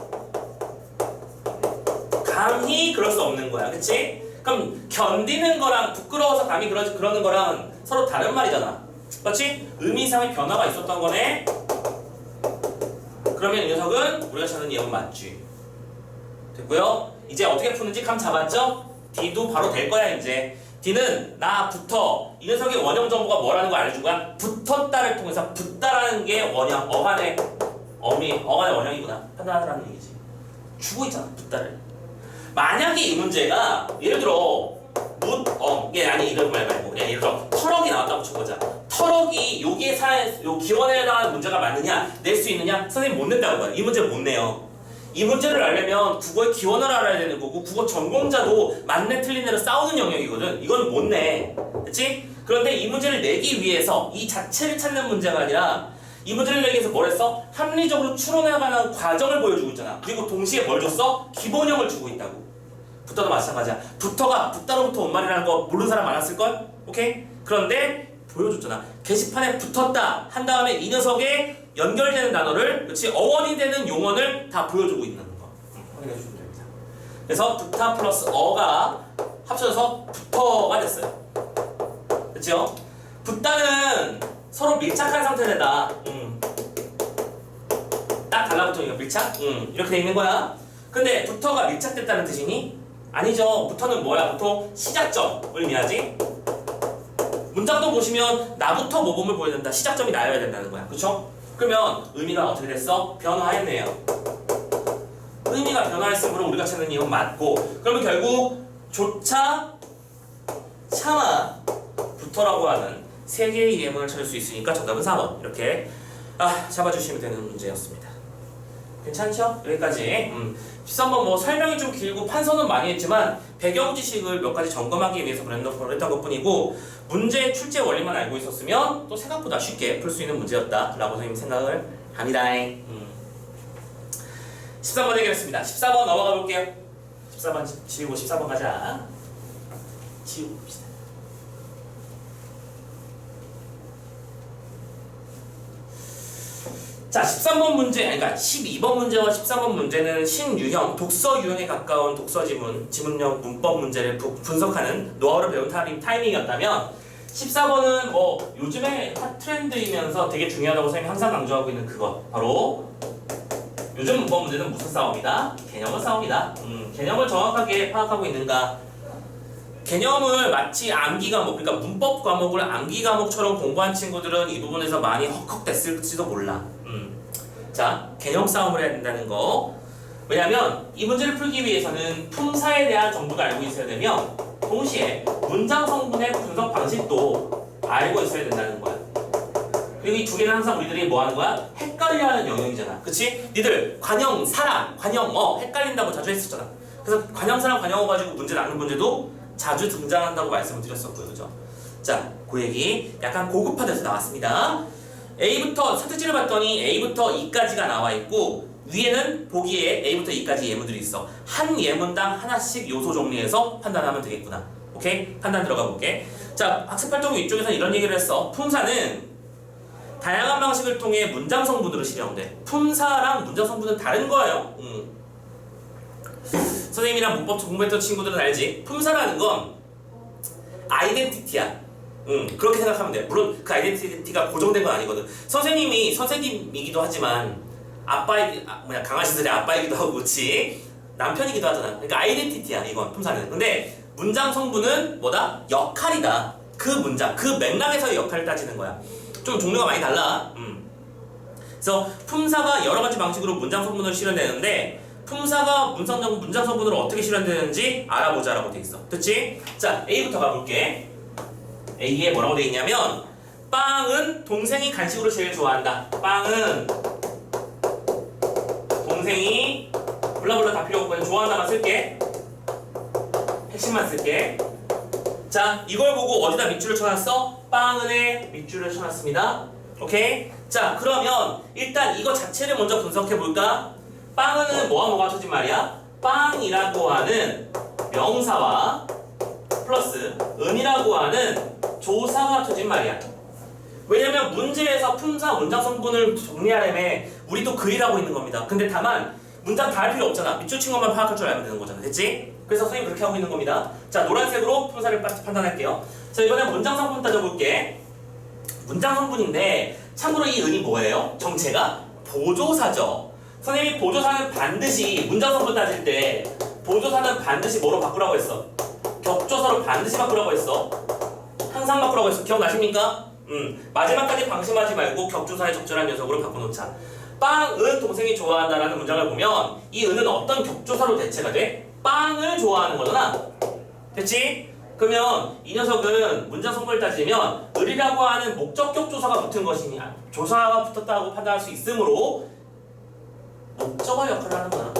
감히 그럴 수 없는 거야. 그치? 그럼 견디는 거랑 부끄러워서 감히 그러는 거랑 서로 다른 말이잖아. 그렇지? 의미상의 변화가 있었던 거네. 그러면 이 녀석은 우리가 찾는 예문 맞지. 됐고요. 이제 어떻게 푸는지 감 잡았죠? D도 바로 될 거야 이제. D는 나부터 이 녀석의 원형 정보가 뭐라는 걸 알려준 거야. 붙었다를 통해서 붙다라는 게 원형, 어간의 원형이구나 판단하라는 얘기지. 주고 있잖아 붙다를. 만약에 이 문제가 예를 들어 이런 말 말고 그냥 예를 들어 터럭이 나왔다고 쳐보자. 터럭이 여기에 요 기원에 해당하는 문제가 맞느냐 낼 수 있느냐 선생님 못 낸다고 봐요. 이 문제 못 내요. 이 문제를 알려면 국어의 기원을 알아야 되는 거고 국어 전공자도 맞네 틀린네로 싸우는 영역이거든. 이건 못 내. 그치? 그런데 이 문제를 내기 위해서 이 자체를 찾는 문제가 아니라 이 문제를 내기 위해서 뭘 했어? 합리적으로 추론해가는 과정을 보여주고 있잖아. 그리고 동시에 뭘 줬어? 기본형을 주고 있다고. 붙어도 마찬가지야. 붙다로부터 온 말이라는 거 모르는 사람 많았을걸? 오케이? 그런데 보여줬잖아. 게시판에 붙었다 한 다음에 이 녀석의 연결되는 단어를, 그렇지? 어원이 되는 용언을 다 보여주고 있는 거. 확인해 주시면 됩니다. 그래서 붙다 플러스 어가 합쳐져서 붙어가 됐어요. 그렇죠? 붙다는 서로 밀착한 상태다. 딱 달라붙으니까 밀착? 이렇게 돼 있는 거야. 근데 붙어가 밀착됐다는 뜻이니? 아니죠. 붙어는 뭐야? 보통 시작점을 의미하지? 문장도 보시면 나부터 모범을 보여야 된다. 시작점이 나여야 된다는 거야. 그쵸? 그러면 의미가 어떻게 됐어? 변화했네요. 의미가 변화했으므로 우리가 찾는 이유는 맞고, 그러면 결국 조차, 참아, 붙어라고 하는 세 개의 예문을 찾을 수 있으니까 정답은 4번. 이렇게 잡아주시면 되는 문제였습니다. 괜찮죠? 여기까지. 13번 뭐 설명이 좀 길고 판서는 많이 했지만 배경 지식을 몇 가지 점검하기 위해서 그랬던 것뿐이고, 문제의 출제 원리만 알고 있었으면 또 생각보다 쉽게 풀 수 있는 문제였다라고 선생님 생각을 합니다. 13번 해결했습니다. 14번 넘어가 볼게요. 14번 지우고 14번 가자. 지우고 봅시다. 자, 13번 문제, 그러니까 12번 문제와 13번 문제는 신유형, 독서 유형에 가까운 독서 지문형 문법 문제를 분석하는 노하우를 배운 타이밍이었다면, 14번은 뭐 요즘에 핫 트렌드이면서 되게 중요하다고 선생님이 항상 강조하고 있는 그것, 바로 요즘 문법 문제는 무슨 싸움이다? 개념의 싸움이다. 개념을 정확하게 파악하고 있는가? 개념을 마치 암기 과목, 그러니까 문법 과목을 암기 과목처럼 공부한 친구들은 이 부분에서 많이 헉헉댔을지도 몰라. 자, 개념 싸움을 해야 된다는 거. 왜냐면 이 문제를 풀기 위해서는 품사에 대한 정보가 알고 있어야 되며, 동시에 문장 성분의 분석 방식도 알고 있어야 된다는 거야. 그리고 이 두 개는 항상 우리들이 뭐 하는 거야? 헷갈려하는 영역이잖아. 그치? 니들 관형, 사람, 관형어 헷갈린다고 자주 했었잖아. 그래서 관형, 사람, 관형어 가지고 문제 나눈 문제도 자주 등장한다고 말씀을 드렸었고요. 그죠? 자, 그 얘기 약간 고급화돼서 나왔습니다. A부터 선택지를 봤더니 A부터 E까지가 나와 있고 위에는 보기에 A부터 E까지 예문들이 있어. 한 예문당 하나씩 요소 정리해서 판단하면 되겠구나. 오케이? 판단 들어가 볼게. 자, 학습 활동 위쪽에서는 이런 얘기를 했어. 품사는 다양한 방식을 통해 문장 성분으로 실현돼. 품사랑 문장 성분은 다른 거예요. 선생님이랑 문법 공부했던 친구들은 알지? 품사라는 건 아이덴티티야. 그렇게 생각하면 돼. 물론 그 아이덴티티가 고정된 건 아니거든. 선생님이 선생님이기도 하지만 강아지들의 아빠이기도 하고 그렇지. 남편이기도 하잖아. 그러니까 아이덴티티야 이건 품사는. 근데 문장 성분은 뭐다? 역할이다. 그 문장, 그 맥락에서의 역할을 따지는 거야. 좀 종류가 많이 달라. 그래서 품사가 여러 가지 방식으로 문장 성분을 실현되는데 품사가 문장 성분으로 어떻게 실현되는지 알아보자라고 돼 있어. 됐지? 자, A부터 가볼게. A에 뭐라고 돼 있냐면 빵은 동생이 간식으로 제일 좋아한다. 빵은 동생이 블라블라 다 필요 없고 그냥 좋아한다만 쓸게. 핵심만 쓸게. 자, 이걸 보고 어디다 밑줄을 쳐놨어? 빵은에 밑줄을 쳐놨습니다. 오케이? 자, 그러면 일단 이거 자체를 먼저 분석해볼까? 빵은은 뭐가 쳐진 말이야? 빵이라고 하는 명사와 플러스 은이라고 하는 조사가 쳐진 말이야. 왜냐면 문제에서 품사 문장 성분을 정리하려면 우리도 그리라고 있는 겁니다. 근데 다만 문장 다 할 필요 없잖아. 밑줄 친 것만 파악할 줄 알면 되는 거잖아. 됐지? 그래서 선생님 그렇게 하고 있는 겁니다. 자, 노란색으로 품사를 판단할게요. 자, 이번엔 문장 성분 따져볼게. 문장 성분인데 참고로 이 은이 뭐예요? 정체가 보조사죠. 선생님이 보조사는 반드시 문장 성분 따질 때 보조사는 반드시 뭐로 바꾸라고 했어? 격조사로 반드시 바꾸라고 했어. 항상 바꾸라고 했어. 기억나십니까? 마지막까지 방심하지 말고 격조사의 적절한 녀석으로 바꿔놓자. 빵은 동생이 좋아한다라는 문장을 보면 이 은은 어떤 격조사로 대체가 돼? 빵을 좋아하는 거잖아. 됐지? 그러면 이 녀석은 문장 성분을 따지면 을이라고 하는 목적격 조사가 붙은 것이냐 조사가 붙었다고 판단할 수 있으므로 목적어 역할을 하는 거야.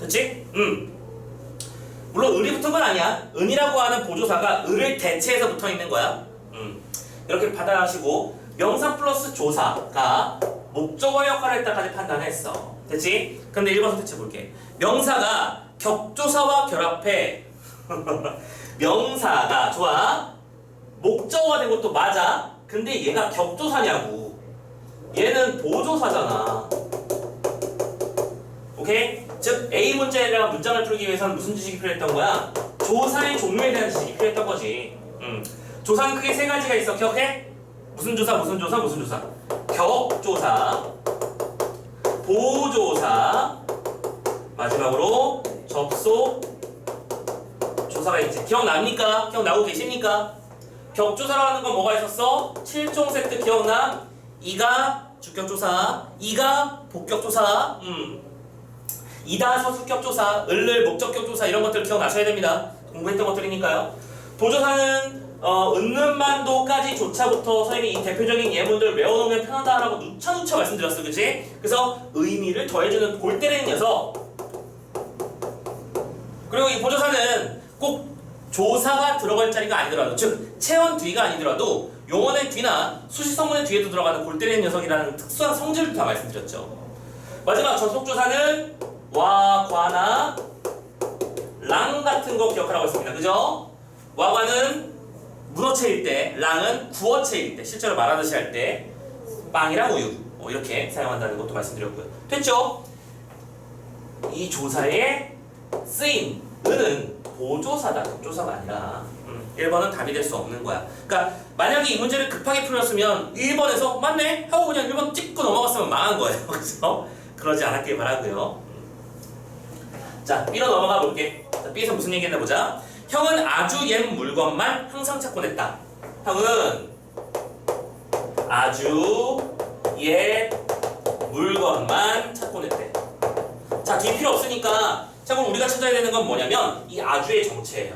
됐지? 물론 을이 붙은 건 아니야. 은이라고 하는 보조사가 을을 대체해서 붙어 있는 거야. 이렇게 판단하시고 명사 플러스 조사가 목적어 역할을 했다까지 판단했어. 됐지? 근데 1번 선택해 볼게. 명사가 격조사와 결합해 명사가 좋아. 목적어가 된 것도 맞아. 근데 얘가 격조사냐고. 얘는 보조사잖아. 오케이? 즉 A 문제랑 문장을 풀기 위해서는 무슨 지식이 필요했던 거야? 조사의 종류에 대한 지식이 필요했던 거지. 조사는 크게 세 가지가 있어. 기억해? 무슨 조사, 무슨 조사, 무슨 조사. 격조사, 보조사, 마지막으로 접속 조사가 있지. 기억납니까? 기억나고 계십니까? 격조사라는 건 뭐가 있었어? 7종 세트 기억나? 이가 주격조사, 이가 복격조사, 이다 서술격조사, 을을 목적격조사 이런 것들 기억나셔야 됩니다. 공부했던 것들이니까요. 보조사는 은는만도까지 조차부터 선생님이 이 대표적인 예문들 외워놓으면 편하다라고 누차 말씀드렸어. 그치? 그래서 의미를 더해주는 골 때리는 녀석. 그리고 이 보조사는 꼭 조사가 들어갈 자리가 아니더라도, 즉 체원 뒤가 아니더라도 용언의 뒤나 수식성문의 뒤에도 들어가는 골 때리는 녀석이라는 특수한 성질도 다 말씀드렸죠. 마지막 접속조사는 와, 과나 랑 같은 거 기억하라고 했습니다. 그죠? 와과는 문어체일 때, 랑은 구어체일 때, 실제로 말하듯이 할 때 빵이랑 우유 이렇게 사용한다는 것도 말씀드렸고요. 됐죠? 이 조사에 쓰인 은은 보조사다, 격조사가 아니라 1번은 답이 될 수 없는 거야. 그러니까 만약에 이 문제를 급하게 풀었으면 1번에서 맞네? 하고 그냥 1번 찍고 넘어갔으면 망한 거예요. 그래서 그러지 않았길 바라고요. 자, B로 넘어가 볼게. 자, B에서 무슨 얘기했나 보자. 형은 아주 옛 물건만 항상 찾곤 했다. 형은 아주 옛 물건만 찾곤 했대. 자, 뒤 필요 없으니까 자, 그럼 우리가 찾아야 되는 건 뭐냐면 이 아주의 정체예요.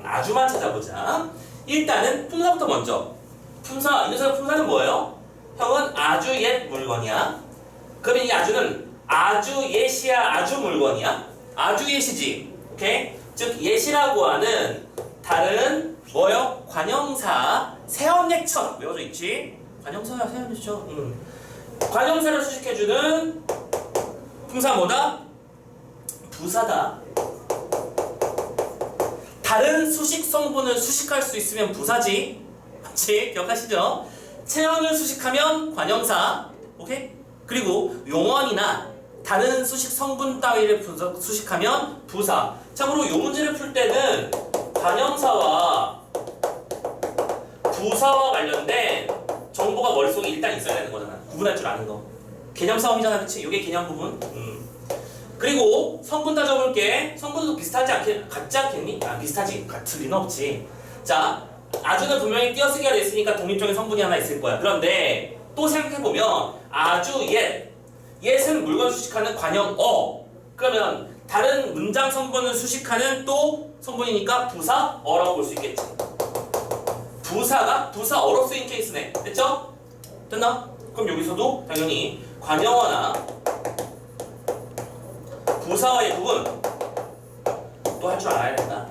아주만 찾아보자. 일단은 품사부터 먼저. 품사, 이 녀석의 품사는 뭐예요? 형은 아주 옛 물건이야. 그러면 이 아주는 아주 옛이야, 아주 물건이야? 아주 옛이지. 오케이? 즉 옛이라고 하는 다른 뭐요? 관형사, 세언액천 외워져 있지? 관형사야, 세언액천. 관형사를 수식해주는 품사 뭐다? 부사다. 다른 수식 성분을 수식할 수 있으면 부사지. 맞지? 기억하시죠? 체언을 수식하면 관형사. 오케이? 그리고 용언이나 다른 수식 성분 따위를 수식하면 부사. 참고로 이 문제를 풀 때는 관형사와 부사와 관련된 정보가 머릿속에 일단 있어야 되는 거잖아. 구분할 줄 아는 거. 개념 싸움이잖아, 그치? 이게 개념 부분. 그리고 성분 따져볼게. 성분도 같지 않겠니? 아, 비슷하지. 같을 리는 없지. 자, 아주는 분명히 띄어쓰기가 돼 있으니까 독립적인 성분이 하나 있을 거야. 그런데 또 생각해보면 아주 옛은 물건 수식하는 관형어. 그러면 다른 문장 성분을 수식하는 또 성분이니까 부사어라고 볼 수 있겠지. 부사가 부사어로 쓰인 케이스네. 됐죠? 됐나? 그럼 여기서도 당연히 관형어나 부사와의 구분 또 할 줄 알아야 된다.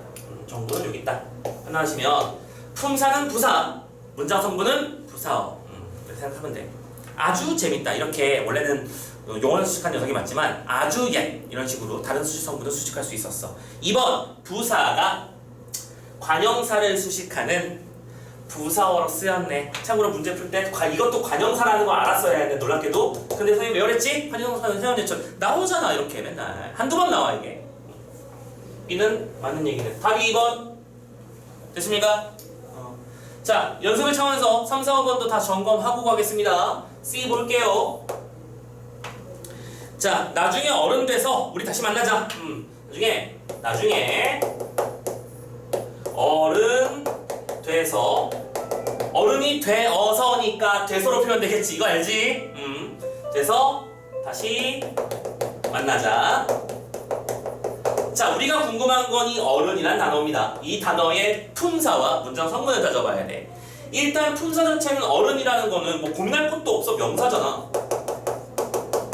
정도는 여기 있다. 끝나시면 품사는 부사, 문장 성분은 부사어. 이렇게 생각하면 돼. 아주 재밌다. 이렇게 원래는 용어를 수식한 녀석이 맞지만 아주 옛 이런 식으로 다른 수식 성분을 수식할 수 있었어. 2번 부사가 관형사를 수식하는 부사어로 쓰였네. 참고로 문제 풀 때 이것도 관형사라는 거 알았어야 했는데 놀랍게도. 근데 선생님 왜 그랬지? 관형사는 세연제철 나오잖아. 이렇게 맨날 한두 번 나와 이게. B는 맞는 얘기네. 답이 2번 됐습니까? 자, 연습의 차원에서 3, 4, 5번도 다 점검하고 가겠습니다. C 볼게요. 자, 나중에 어른 돼서 우리 다시 만나자. 나중에 어른 돼서 어른이 되어서니까 돼서로 표현되겠지. 이거 알지? 돼서 다시 만나자. 자, 우리가 궁금한 건 이 어른이란 단어입니다. 이 단어의 품사와 문장 성분을 따져봐야 돼. 일단 품사 자체는 어른이라는 거는 뭐 고민할 것도 없어. 명사잖아.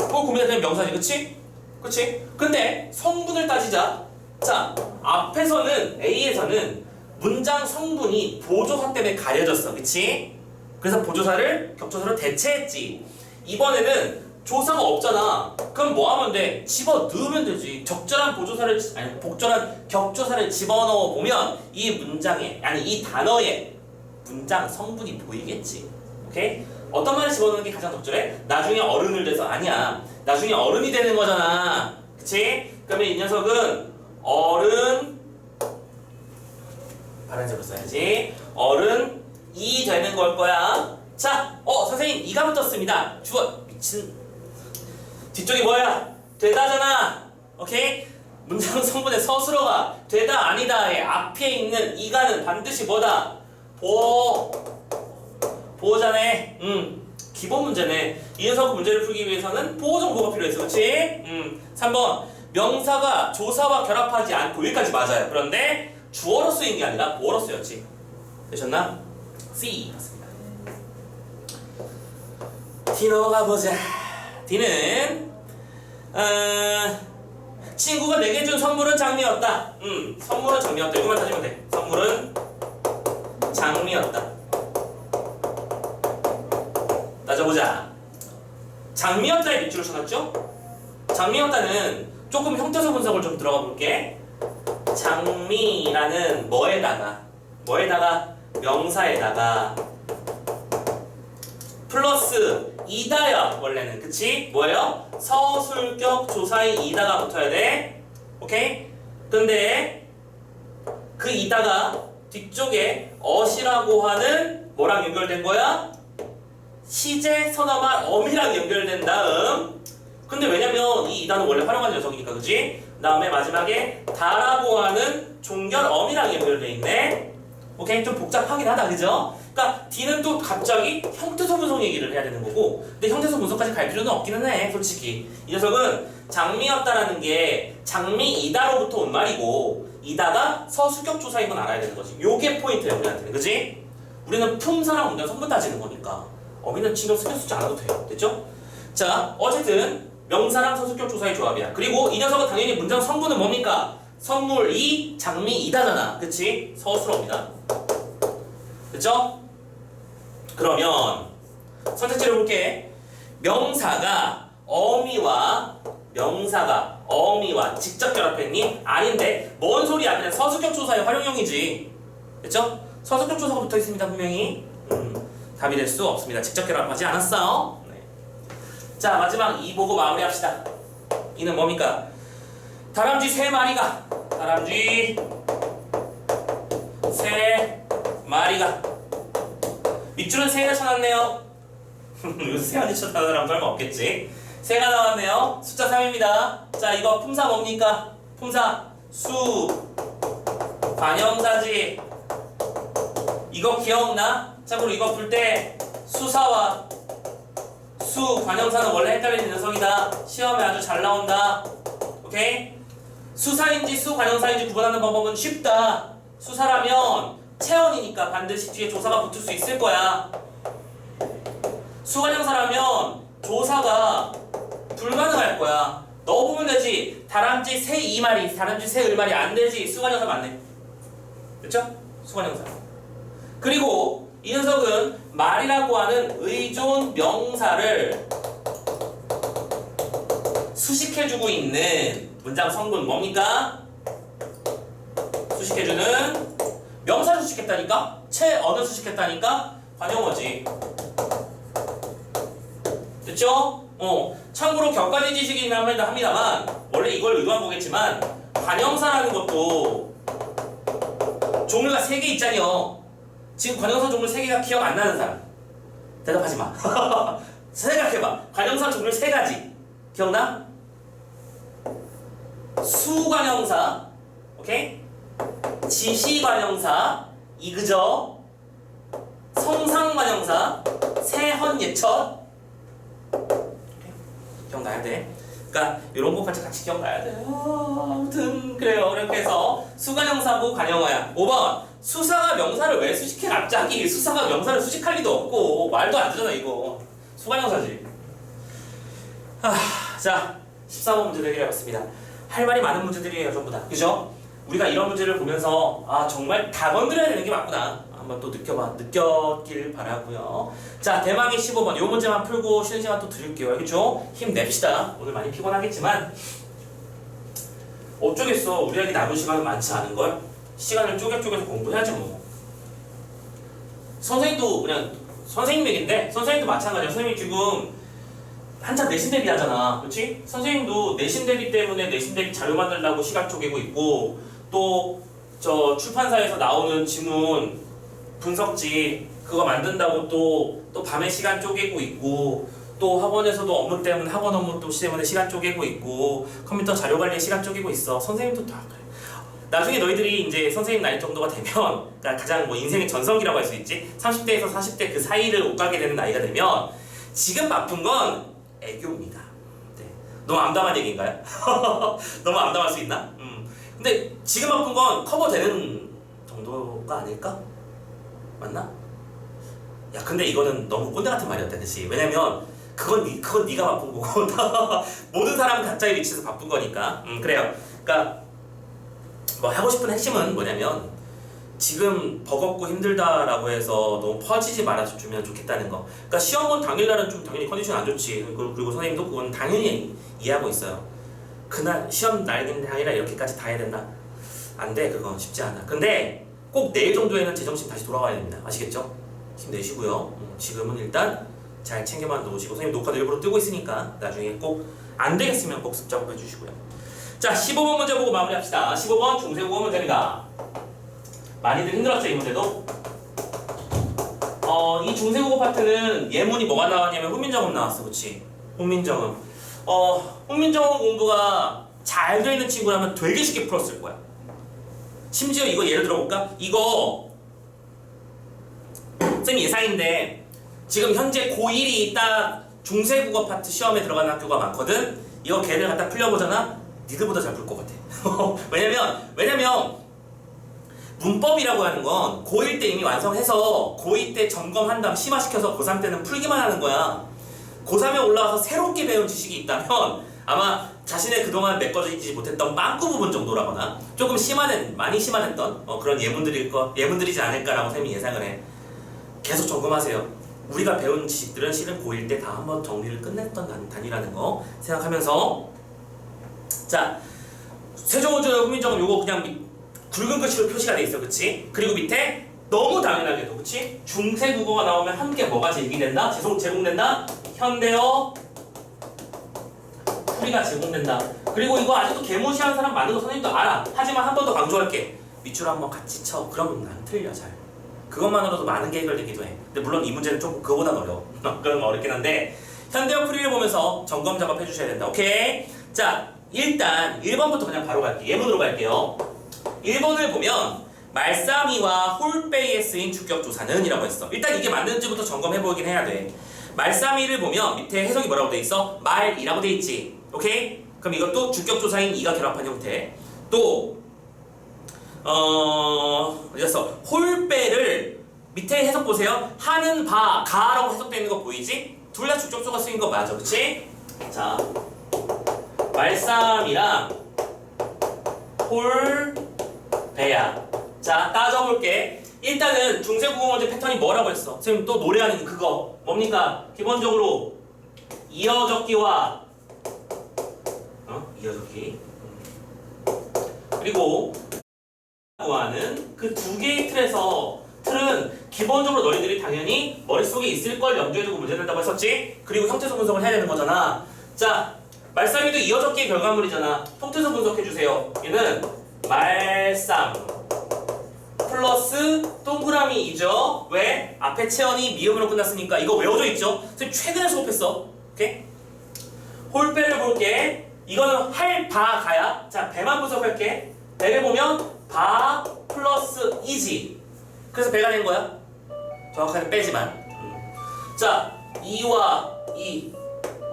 뭐 고민할 때는 명사지, 그치? 그치? 근데 성분을 따지자. 자, 앞에서는 A에서는 문장 성분이 보조사 때문에 가려졌어. 그치? 그래서 보조사를 격조사로 대체했지. 이번에는 조사가 없잖아. 그럼 뭐 하면 돼? 집어 넣으면 되지. 적절한 보조사를, 아니, 복절한 격조사를 집어넣어 보면 이 문장에, 아니, 이 단어에 문장 성분이 보이겠지. 오케이? 어떤 말을 집어넣는 게 가장 적절해? 나중에 어른을 돼서. 아니야. 나중에 어른이 되는 거잖아. 그치? 그러면 이 녀석은 어른, 파란색으로 써야지. 어른이 되는 걸 거야. 자, 선생님, 이가 붙었습니다. 주어, 미친. 뒤쪽이 뭐야? 되다잖아. 오케이? 문장 성분의 서술어가 되다 아니다의 앞에 있는 이가는 반드시 뭐다? 보호자네. 기본 문제네. 이 녀석 문제를 풀기 위해서는 보호 정보가 필요했어. 그렇지? 3번 명사가 조사와 결합하지 않고 여기까지 맞아요. 그런데 주어로 쓰인 게 아니라 보어로 쓰였지. 되셨나? C 맞습니다. D 넘어가 보자. D는 친구가 내게 준 선물은 장미였다. 선물은 장미였다. 이거만 따지면 돼. 선물은 장미였다. 따져보자. 장미였다에 밑줄을 쳐놨죠? 장미였다는 조금 형태소 분석을 좀 들어가 볼게. 장미라는 뭐에다가 명사에다가 플러스 이다야. 원래는 그치? 뭐예요? 서술격 조사의 이다가 붙어야 돼. 오케이? 근데 그 이다가 뒤쪽에 어시라고 하는 뭐랑 연결된 거야? 시제, 선어말, 어미랑 연결된 다음. 근데 왜냐면 이 이다는 원래 활용하는 녀석이니까, 그치? 그 다음에 마지막에 다라고 하는 종결 어미랑 연결돼 있네. 오케이? 좀 복잡하긴 하다, 그죠? 그러니까 D는 또 갑자기 형태소 분석 얘기를 해야 되는 거고, 근데 형태소 분석까지 갈 필요는 없기는 해, 솔직히. 이 녀석은 장미였다라는 게 장미이다로부터 온 말이고, 이다가 서술격 조사인 건 알아야 되는 거지. 요게 포인트야, 우리한테는. 그치? 우리는 품사랑 문장 성분 따지는 거니까 어휘는 신경 쓰지 않아도 돼요. 됐죠? 자, 어쨌든 명사랑 서술격 조사의 조합이야. 그리고 이 녀석은 당연히 문장 성분은 뭡니까? 선물 2, 장미 2다잖아. 그치? 서술어입니다. 됐죠? 그러면 선택지를 볼게. 명사가 어미와 직접 결합했니? 아닌데 뭔 소리야. 그냥 서술격 조사의 활용형이지. 됐죠? 서술격 조사가 붙어있습니다. 분명히. 답이 될 수 없습니다. 직접 결합하지 않았어요. 네. 자, 마지막 2 보고 마무리합시다. 이는 뭡니까? 다람쥐 3마리가 밑줄은 3가 쳐놨네요. 요새 3가 쳐놨다는 사람 설마 없겠지? 3가 나왔네요. 숫자 3입니다. 자, 이거 품사 뭡니까? 품사 수 관형사지. 이거 기억나? 참고로 이거 풀 때 수사와 수 관형사는 원래 헷갈리는 녀석이다. 시험에 아주 잘 나온다. 오케이? 수사인지 수 관형사인지 구분하는 방법은 쉽다. 수사라면 체언이니까 반드시 뒤에 조사가 붙을 수 있을 거야. 수관형사라면 조사가 불가능할 거야. 너 보면 되지. 다람쥐 새 2마리, 다람쥐 새 10마리 안 되지. 수관형사 맞네. 됐죠? 수관형사. 그리고 이 녀석은 말이라고 하는 의존 명사를 수식해주고 있는 문장 성분 뭡니까? 수식해주는 명사를 수식했다니까? 체언을 수식했다니까? 관용어지. 됐죠? 참고로 격가지 지식이긴 합니다만 원래 이걸 의도한 거겠지만 관형사라는 것도 종류가 3개 있잖여. 지금 관형사 종류 3개가 기억 안 나는 사람 대답하지 마. 생각해봐. 관형사 종류 3가지 기억나? 수관형사, 오케이? 지시관형사, 이그저, 성상관형사, 세헌예첫. 기억나야 돼. 그러니까 이런 것까지 같이 기억나야 돼. 아무튼 그래요. 이렇게 해서 수관형사고 관형어야. 5번 수사가 명사를 왜 수식해? 갑자기 수사가 명사를 수식할 리도 없고 말도 안 되잖아 이거. 수관형사지. 자 14번 문제를 해결해봤습니다. 할 말이 많은 문제들이에요 전부 다. 그죠? 우리가 이런 문제를 보면서 정말 다 건드려야 되는 게 맞구나 한번 또 느꼈길 바라고요. 자 대망의 15번 이 문제만 풀고 쉬는 시간 또 드릴게요. 알겠죠? 힘냅시다. 오늘 많이 피곤하겠지만 어쩌겠어. 우리에게 남은 시간은 많지 않은걸. 시간을 쪼개서 공부해야지 뭐. 선생님도 그냥 선생님 얘긴데 선생님도 마찬가지야. 선생님 지금 한참 내신 대비 하잖아. 그렇지? 선생님도 내신 대비 때문에 내신 대비 자료 만들려고 시간 쪼개고 있고 또 저 출판사에서 나오는 지문 분석지 그거 만든다고 또 밤에 시간 쪼개고 있고 또 학원에서도 업무 때문에 학원 업무 또 때문에 시간 쪼개고 있고 컴퓨터 자료 관리에 시간 쪼개고 있어. 선생님도 다 그래. 나중에 너희들이 이제 선생님 나이 정도가 되면 그러니까 가장 뭐 인생의 전성기라고 할 수 있지. 30대에서 40대 그 사이를 오가게 되는 나이가 되면 지금 바쁜 건 애교입니다. 네. 너무 암담한 얘기인가요? 너무 암담할 수 있나? 근데 지금 바쁜 건 커버되는 정도가 아닐까? 맞나? 야 근데 이거는 너무 꼰대 같은 말이었다 그치? 왜냐면 그건 네가 바쁜 거고 모든 사람 각자의 위치에서 바쁜 거니까. 그래요. 그러니까 뭐 하고 싶은 핵심은 뭐냐면 지금 버겁고 힘들다라고 해서 너무 퍼지지 말아주면 좋겠다는 거. 그러니까 시험 본 당일날은 좀 당연히 컨디션 안 좋지. 그리고 선생님도 그건 당연히 이해하고 있어요. 그날 시험 날인 당일날 이렇게까지 다 해야 된다? 안 돼. 그건 쉽지 않아. 근데 꼭 내일 정도에는 제정신 다시 돌아와야 됩니다. 아시겠죠? 힘내시고요. 지금은 일단 잘 챙겨만 놓으시고 선생님 녹화도 일부러 뜨고 있으니까 나중에 꼭 안 되겠으면 꼭 습작업 해주시고요. 자 15번 문제 보고 마무리합시다. 15번 중세국어 문제입니다. 많이들 힘들었죠 이 문제도? 이 중세국어 파트는 예문이 뭐가 나왔냐면 훈민정음 나왔어. 그치? 훈민정음. 훈민정음 공부가 잘 되어 있는 친구라면 되게 쉽게 풀었을 거야. 심지어 이거 예를 들어볼까? 이거 쌤 예상인데 지금 현재 고1이 딱 중세국어 파트 시험에 들어가는 학교가 많거든? 이거 걔를 갖다 풀려보잖아? 니들보다 잘 풀 것 같아. 왜냐면 문법이라고 하는 건 고1 때 이미 완성해서 고2 때 점검한 다음 심화시켜서 고3 때는 풀기만 하는 거야. 고3에 올라와서 새롭게 배운 지식이 있다면 아마 자신의 그동안 메꿔지지 못했던 빵꾸 부분 정도라거나 조금 많이 심화됐던 그런 예문들이지 않을까라고 쌤이 예상을 해. 계속 점검하세요. 우리가 배운 지식들은 실은 고1 때 다 한번 정리를 끝냈던 단위라는 거 생각하면서, 자, 세종문제와 훈민정음 요거 그냥 굵은 글씨로 표시가 돼 있어, 그치? 그리고 밑에 너무 당연하게도, 그치? 중세국어가 나오면 함께 뭐가 제기된다? 제공된다? 현대어 풀이가 제공된다. 그리고 이거 아직도 개무시하는 사람 많은 거 선생님도 알아. 하지만 한 번 더 강조할게. 밑줄 한번 같이 쳐. 그럼 안 틀려, 잘. 그것만으로도 많은 게 해결되기도 해. 근데 물론 이 문제는 조금 그거보다 어려워. 그런 거 어렵긴 한데 현대어 풀이를 보면서 점검 작업 해주셔야 된다. 오케이? 자, 일단 1번부터 그냥 바로 갈게요. 예문으로 갈게요. 1번을 보면 말싸미와 홀빼이에 쓰인 주격조사는 이라고 했어. 일단 이게 맞는지부터 점검해보긴 해야 돼. 말싸미를 보면 밑에 해석이 뭐라고 돼 있어? 말이라고 돼 있지. 오케이? 그럼 이것도 주격조사인 이가 결합한 형태. 또 어디갔어? 홀빼를 밑에 해석 보세요. 하는 바, 가라고 해석되어 있는 거 보이지? 둘 다 주격조가 쓰인 거 맞아, 그치? 자, 말싸미랑 홀빼야. 자, 따져볼게. 일단은 중세국어 문제 패턴이 뭐라고 했어? 선생님 또 노래하는 그거 뭡니까? 기본적으로 이어적기와 이어적기 그리고 하는 그 두 개의 틀은 기본적으로 너희들이 당연히 머릿속에 있을 걸 염두에 두고 문제 낸다고 했었지? 그리고 형태소 분석을 해야 되는 거잖아. 자, 말싸미도 이어적기의 결과물이잖아. 형태소 분석해주세요. 얘는 말쌈 플러스 동그라미이죠. 왜? 앞에 체언이 미음으로 끝났으니까 이거 외워져 있죠? 선생님 최근에 수업했어. 오케이? 홀빼를 볼게. 이거는 할, 바, 가야. 자, 배만 분석할게. 배를 보면 바 플러스 이지. 그래서 배가 된 거야. 정확하게 빼지만. 자, 이와 이.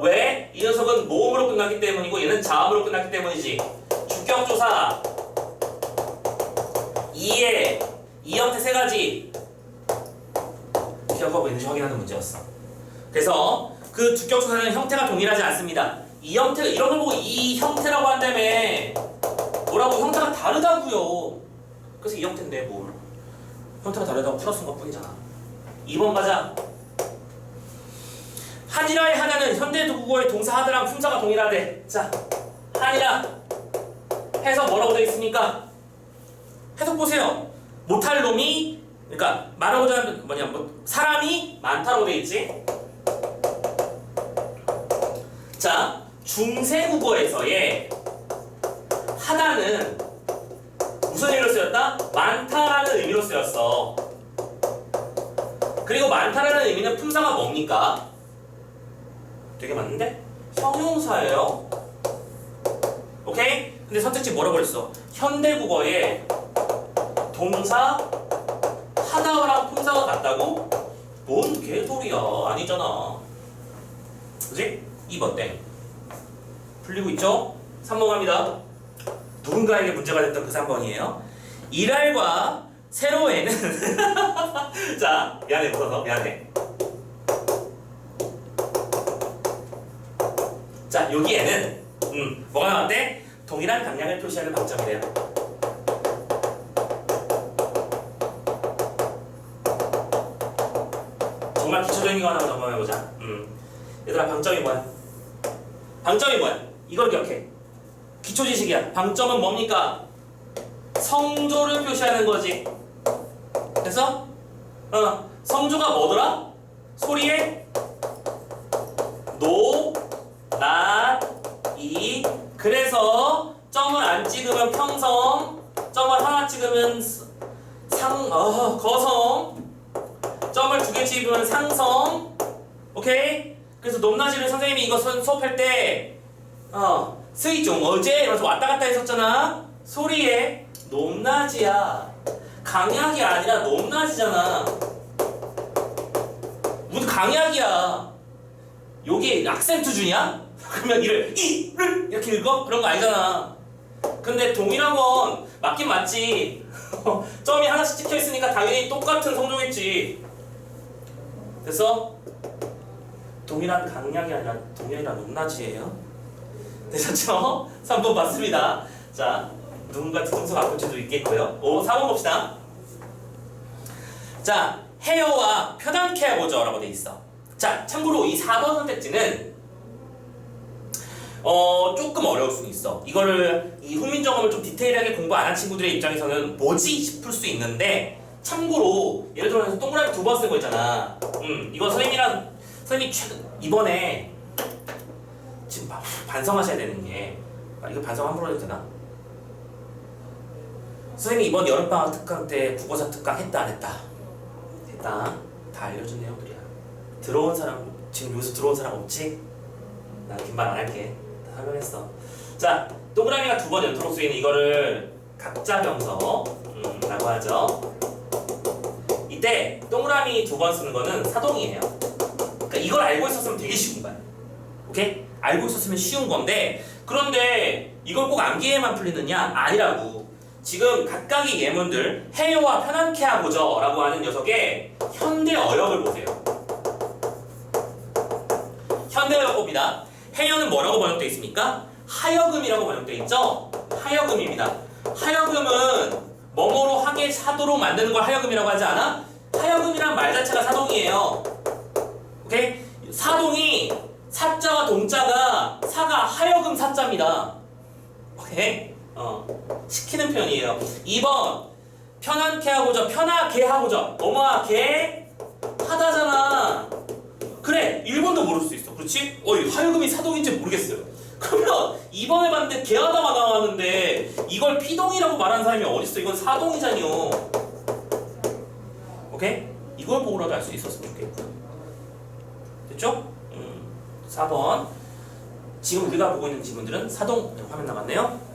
왜? 이 녀석은 모음으로 끝났기 때문이고 얘는 자음으로 끝났기 때문이지. 주격조사 이에 이 형태 세 가지 기억하고 있는지 확인하는 문제였어. 그래서 그 주격조사는 형태가 동일하지 않습니다. 이 형태, 이런 걸 보고 이 형태라고 한다며. 뭐라고? 형태가 다르다고요. 그래서 이 형태인데 뭘? 형태가 다르다고 풀어쓴 것 뿐이잖아. 2번 가자. 한이라의 하나는 현대 국어의 동사 하다랑 품사가 동일하대. 자, 한이라 해석 뭐라고 되어 있습니까? 해석 보세요. 못할 놈이, 그러니까 말하고자 하는 뭐냐, 사람이 많다고 되어 있지. 자, 중세국어에서의 하다는 무슨 의미로 쓰였다? 많다라는 의미로 쓰였어. 그리고 많다라는 의미는 품사가 뭡니까? 되게 맞는데? 형용사예요. 오케이? 근데 선택지 뭐라고 그랬어? 현대국어에 동사 하다랑 품사가 같다고? 뭔 개소리야. 아니잖아. 그치? 2번 땡. 풀리고 있죠? 3번 갑니다. 누군가에게 문제가 됐던 그 3번이에요. 일할과 세로에는 자, 미안해 웃어서 미안해. 자, 여기에는 뭐가 나왔대? 동일한 방향을 표시하는 방점이래요. 정말 기초적인 거 하나 점검해보자. 얘들아, 방점이 뭐야? 방점이 뭐야? 이걸 기억해. 기초지식이야. 방점은 뭡니까? 성조를 표시하는 거지. 그래서 성조가 뭐더라? 소리에 노, 나, 이. 그래서 점을 안 찍으면 평성, 점을 하나 찍으면 거성, 점을 두 개 찍으면 상성. 오케이? 그래서 높낮이를 선생님이 이거 수업할 때 스이종 어제 이러면서 왔다 갔다 했었잖아. 소리에 높낮이야. 강약이 아니라 높낮이잖아. 무슨 강약이야. 요게 악센트 주냐? 그러면 이를 이를 이렇게 읽어? 그런 거 아니잖아. 근데 동일한 건 맞긴 맞지. 점이 하나씩 찍혀 있으니까 당연히 똑같은 성조겠지. 됐어? 동일한 강약이 아니라 동일한 높낮이에요. 되셨죠? 3번 맞습니다. 자, 누군가 뒤통수가 아플 수도 있겠고요. 4번 봅시다. 자, 헤어와 편안케 해보죠 라고 돼 있어. 자, 참고로 이 4번 선택지는 조금 어려울 수 있어. 이거를 이 훈민정음을 좀 디테일하게 공부 안 한 친구들의 입장에서는 뭐지 싶을 수 있는데, 참고로 예를 들어서 동그라미 2번 쓴 거 있잖아. 이거 선생님이 이번에 지금 반성하셔야 되는 게, 이거 반성 함부로 해도 되나? 선생님이 이번 여름방학 특강 때 국어사 특강 했다 안 했다? 했다. 다 알려준 내용들이야. 들어온 사람, 지금 여기서 들어온 사람 없지? 나 긴 말 안 할게. 다 설명했어. 자, 동그라미가 2번 연토록 쓰이는 이거를 각자병서 라고 하죠. 이때 동그라미 2번 쓰는 거는 사동이에요. 그러니까 이걸 알고 있었으면 되게 쉬운 거야. 오케이? 알고 있었으면 쉬운 건데, 그런데 이걸 꼭 암기에만 풀리느냐? 아니라고. 지금 각각의 예문들 해요와 편안케 하고죠 라고 하는 녀석의 현대 어역을 보세요. 현대 어역 봅니다. 해요는 뭐라고 번역되어 있습니까? 하여금이라고 번역되어 있죠? 하여금입니다. 하여금은 뭐뭐로 하게 하도록 만드는 걸 하여금이라고 하지 않아? 하여금이란 말 자체가 사동이에요. 오케이? 사동이 사자와 동자가 사가 하여금 사자입니다. 오케이? 시키는 편이에요. 2번 편안케 하고자 편하게 하고자 뭐뭐하게 하다잖아. 그래 1번도 모를 수 있어. 그렇지? 하여금이 사동인지 모르겠어요. 그러면 2번에 봤는데 개하다가 나왔는데 이걸 피동이라고 말하는 사람이 어딨어. 이건 사동이잖요. 오케이? 이걸 보고라도 알 수 있었으면 좋겠고요. 됐죠? 4번 지금 우리가 보고 있는 지문들은 사동. 화면 남았네요.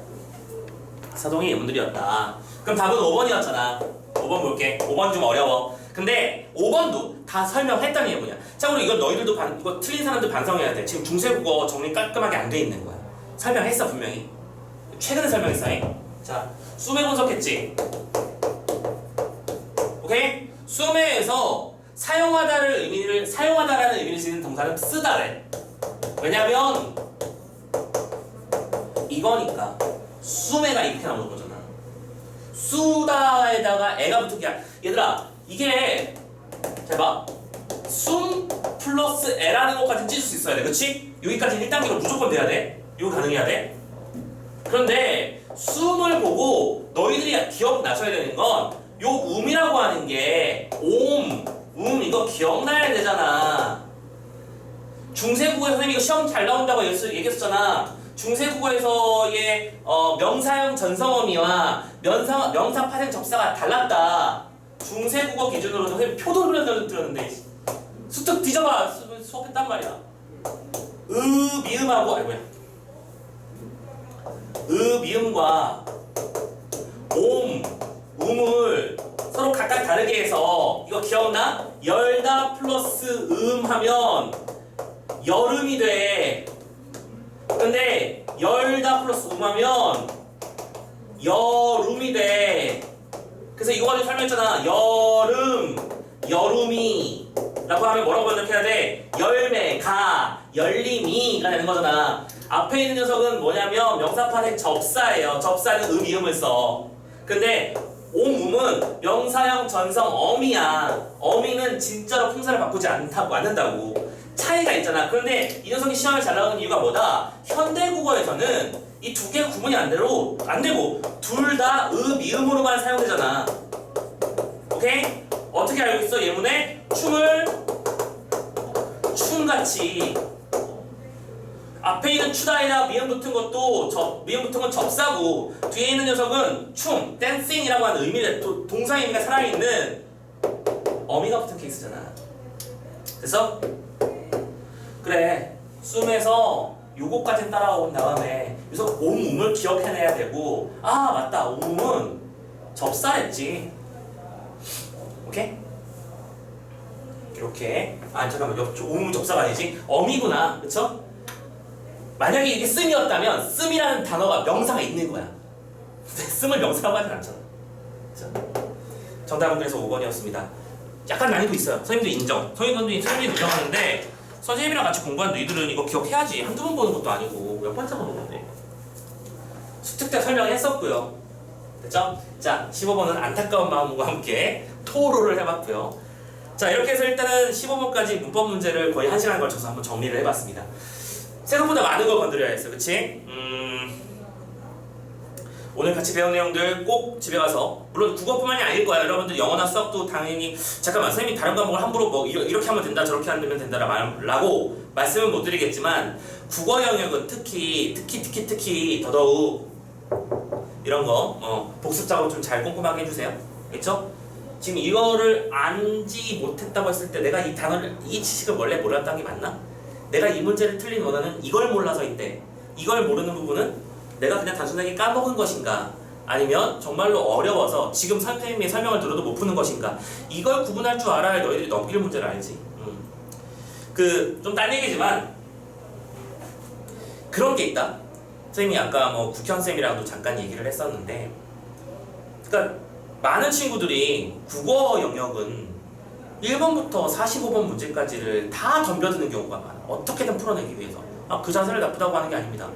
사동의 예문들이었다. 그럼 답은 5번이었잖아. 5번 볼게. 5번 좀 어려워. 근데 5번도 다 설명했다는 예문이야. 참고로 이건 너희들도 이거 틀린 사람들 반성해야 돼. 지금 중세국어 정리 깔끔하게 안 돼 있는 거야. 설명했어 분명히. 최근에 설명했어. 자, 수매 분석했지. 오케이? 수매에서 사용하다라는 의미를 지닌 동사는 쓰다래. 왜냐면 이거니까. 수매가 이렇게 나오는 거잖아. 수다에다가 애가 붙은 게 아니야. 얘들아, 이게 잘 봐. 숨 플러스 애라는 것까지 찢을 수 있어야 돼. 그치? 여기까지 1단계로 무조건 돼야 돼. 이거 가능해야 돼. 그런데 숨을 보고 너희들이 기억나셔야 되는 건 요 음이라고 하는 게 이거 기억나야 되잖아. 중세국어 선생님이 이거 시험 잘 나온다고 얘기했었잖아. 중세국어에서의 명사형 전성어미와 명사 파생 접사가 달랐다. 중세국어 기준으로 선생님 표도를 들었는데 수특 뒤져봐. 수업했단 말이야. 미음하고 미음과 음을 서로 각각 다르게 해서 이거 기억나? 열다 플러스 하면 여름이 돼. 근데 열다 플러스 하면 여름이 돼. 그래서 이거 가지고 설명했잖아. 여름이 라고 하면 뭐라고 번역해야 돼? 열림이가 되는 거잖아. 앞에 있는 녀석은 뭐냐면 명사판의 접사예요. 접사는 이음을 써. 근데 음은 명사형 전성 어미야. 어미는 진짜로 품사를 바꾸지 않는다고. 차이가 있잖아. 그런데 이 녀석이 시험에 잘 나오는 이유가 뭐다? 현대국어에서는 이 두 개가 구분이 안 되고 둘 다 미음으로만 사용되잖아. 오케이? 어떻게 알고 있어? 예문에 춤같이 앞에 있는 추다에다 미음 붙은 미음 붙은 건 접사고 뒤에 있는 녀석은 댄싱이라고 하는 의미를 동사 의미가 살아있는 어미가 붙은 케이스잖아. 됐어? 그래. 숨에서 요거까지 따라온 다음에 여기서 음을 기억해내야 되고 맞다. 음은 접사했지. 오케이? 이렇게 잠깐만. 음은 접사가 아니지? 어미구나. 그쵸? 만약에 이게 씀이었다면 씀이라는 단어가 명사가 있는 거야. 근데 씀을 명사라고 하진 않잖아. 자, 정답은 그래서 5번이었습니다. 약간 난이도 있어요. 선생님도 인정. 선생님도 인정하는데 선생님이랑 같이 공부한 너희들은 이거 기억해야지. 한두 번 보는 것도 아니고 몇 번째 보는 건데. 수특 때 설명했었고요. 됐죠? 자, 15번은 안타까운 마음과 함께 토로를 해봤고요. 자, 이렇게 해서 일단은 15번까지 문법 문제를 거의 1시간에 걸쳐서 한번 정리를 해봤습니다. 생각보다 많은 걸 건드려야 했어, 그치? 오늘 같이 배운 내용들 꼭 집에 가서, 물론 국어뿐만이 아닐 거야. 여러분들 영어나 수학도 당연히 잠깐만 선생님이 다른 과목을 함부로 뭐 이렇게 하면 된다 저렇게 하면 된다라고 말씀은 못 드리겠지만 국어 영역은 특히 더더욱 이런 거 복습 작업 좀 잘 꼼꼼하게 해주세요. 그렇죠? 지금 이거를 알지 못했다고 했을 때 내가 이 단어를, 이 지식을 원래 몰랐다는 게 맞나? 내가 이 문제를 틀린 원어는 이걸 몰라서인데 이걸 모르는 부분은 내가 그냥 단순하게 까먹은 것인가? 아니면 정말로 어려워서 지금 선생님의 설명을 들어도 못 푸는 것인가? 이걸 구분할 줄 알아야 너희들이 넘길 문제를 알지. 좀 딴 얘기지만 그런 게 있다. 선생님이 아까 뭐 국현쌤이랑도 잠깐 얘기를 했었는데, 그러니까 많은 친구들이 국어 영역은 1번부터 45번 문제까지를 다 덤벼드는 경우가 많아. 어떻게든 풀어내기 위해서. 그 자세를 나쁘다고 하는 게 아닙니다.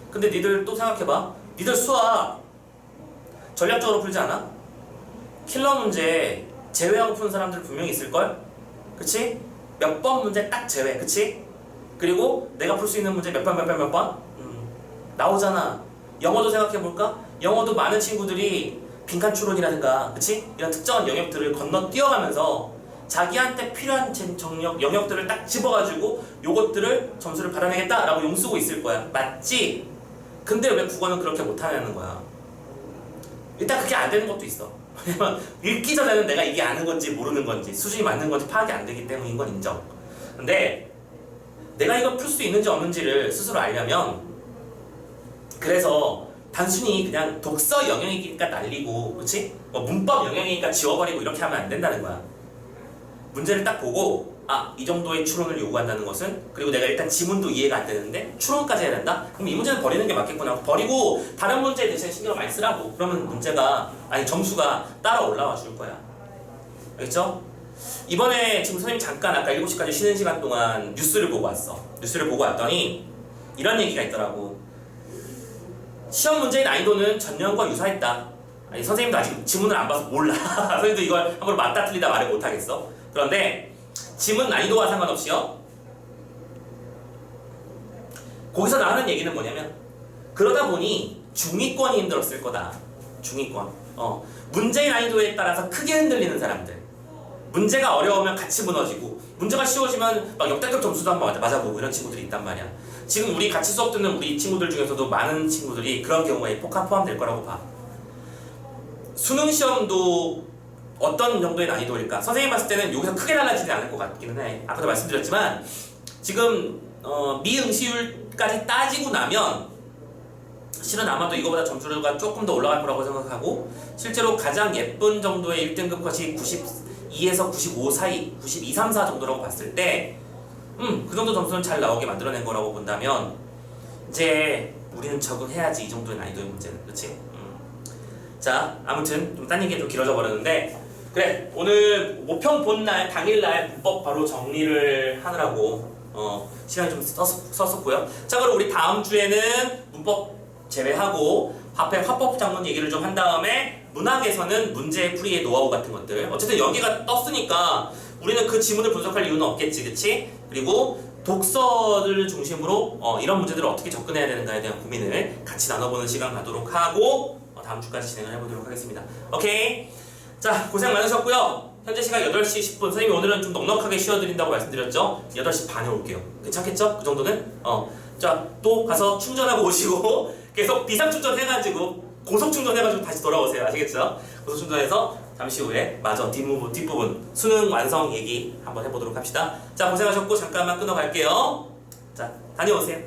근데 니들 또 생각해봐. 니들 수학 전략적으로 풀지 않아? 킬러 문제 제외하고 푸는 사람들 분명히 있을걸? 그치? 몇 번 문제 딱 제외, 그치? 그리고 내가 풀 수 있는 문제 몇 번? 나오잖아. 영어도 생각해볼까? 영어도 많은 친구들이 빈칸 추론이라든가, 그치? 이런 특정한 영역들을 건너뛰어가면서 자기한테 필요한 영역들을 딱 집어가지고 요것들을 점수를 받아내겠다라고 용쓰고 있을 거야. 맞지? 근데 왜 국어는 그렇게 못하냐는 거야. 일단 그게 안 되는 것도 있어. 왜냐면 읽기 전에는 내가 이게 아는 건지 모르는 건지 수준이 맞는 건지 파악이 안 되기 때문인 건 인정. 근데 내가 이걸 풀 수 있는지 없는지를 스스로 알려면, 그래서 단순히 그냥 독서 영역이니까 날리고, 그치? 뭐 문법 영역이니까 지워버리고 이렇게 하면 안 된다는 거야. 문제를 딱 보고 이 정도의 추론을 요구한다는 것은, 그리고 내가 일단 지문도 이해가 안 되는데 추론까지 해야 된다? 그럼 이 문제는 버리는 게 맞겠구나. 버리고 다른 문제에 대신 신경을 많이 쓰라고. 그러면 점수가 따라 올라와 줄 거야. 알겠죠? 이번에 지금 선생님 잠깐 아까 7시까지 쉬는 시간 동안 뉴스를 보고 왔어. 뉴스를 보고 왔더니 이런 얘기가 있더라고. 시험 문제의 난이도는 전년과 유사했다. 아니, 선생님도 아직 지문을 안 봐서 몰라. 선생님도 이걸 함부로 맞다 틀리다 말을 못하겠어. 그런데 지문 난이도와 상관없이요, 거기서 나오는 얘기는 뭐냐면, 그러다 보니 중위권이 힘들었을 거다. 중위권. 문제의 난이도에 따라서 크게 흔들리는 사람들, 문제가 어려우면 같이 무너지고 문제가 쉬워지면 막 역대급 점수도 한번 맞아보고 이런 친구들이 있단 말이야. 지금 우리 같이 수업 듣는 우리 친구들 중에서도 많은 친구들이 그런 경우에 포함될 거라고 봐. 수능 시험도 어떤 정도의 난이도일까? 선생님 봤을 때는 여기서 크게 달라지지 않을 것 같기는 해. 아까도 말씀드렸지만 지금 미응시율까지 따지고 나면 실은 아마도 이거보다 점수가 조금 더 올라갈 거라고 생각하고, 실제로 가장 예쁜 정도의 1등급 컷이 92에서 95 사이, 92, 3, 4 정도라고 봤을 때 그 정도 점수는 잘 나오게 만들어낸 거라고 본다면 이제 우리는 적응해야지. 이 정도의 난이도의 문제는. 그렇지? 자, 아무튼 좀 딴 얘기가 좀 길어져 버렸는데, 그래, 오늘 모평 본 날 당일날 문법 바로 정리를 하느라고 시간이 좀 썼었고요. 자, 그럼 우리 다음 주에는 문법 제외하고 앞에 화법 장문 얘기를 좀 한 다음에 문학에서는 문제 풀이의 노하우 같은 것들, 어쨌든 여기가 떴으니까 우리는 그 지문을 분석할 이유는 없겠지, 그치? 그리고 독서를 중심으로 이런 문제들을 어떻게 접근해야 되는가에 대한 고민을 같이 나눠보는 시간 갖도록 하고 다음 주까지 진행을 해보도록 하겠습니다. 오케이? 자, 고생 많으셨고요. 현재 시간 8시 10분. 선생님이 오늘은 좀 넉넉하게 쉬어드린다고 말씀드렸죠? 8시 반에 올게요. 괜찮겠죠? 그 정도는? 자, 또 가서 충전하고 오시고 계속 비상충전 해가지고 고속충전 해가지고 다시 돌아오세요. 아시겠죠? 고속충전해서 잠시 후에 마저 뒷부분 수능 완성 얘기 한번 해보도록 합시다. 자, 고생하셨고 잠깐만 끊어갈게요. 자, 다녀오세요.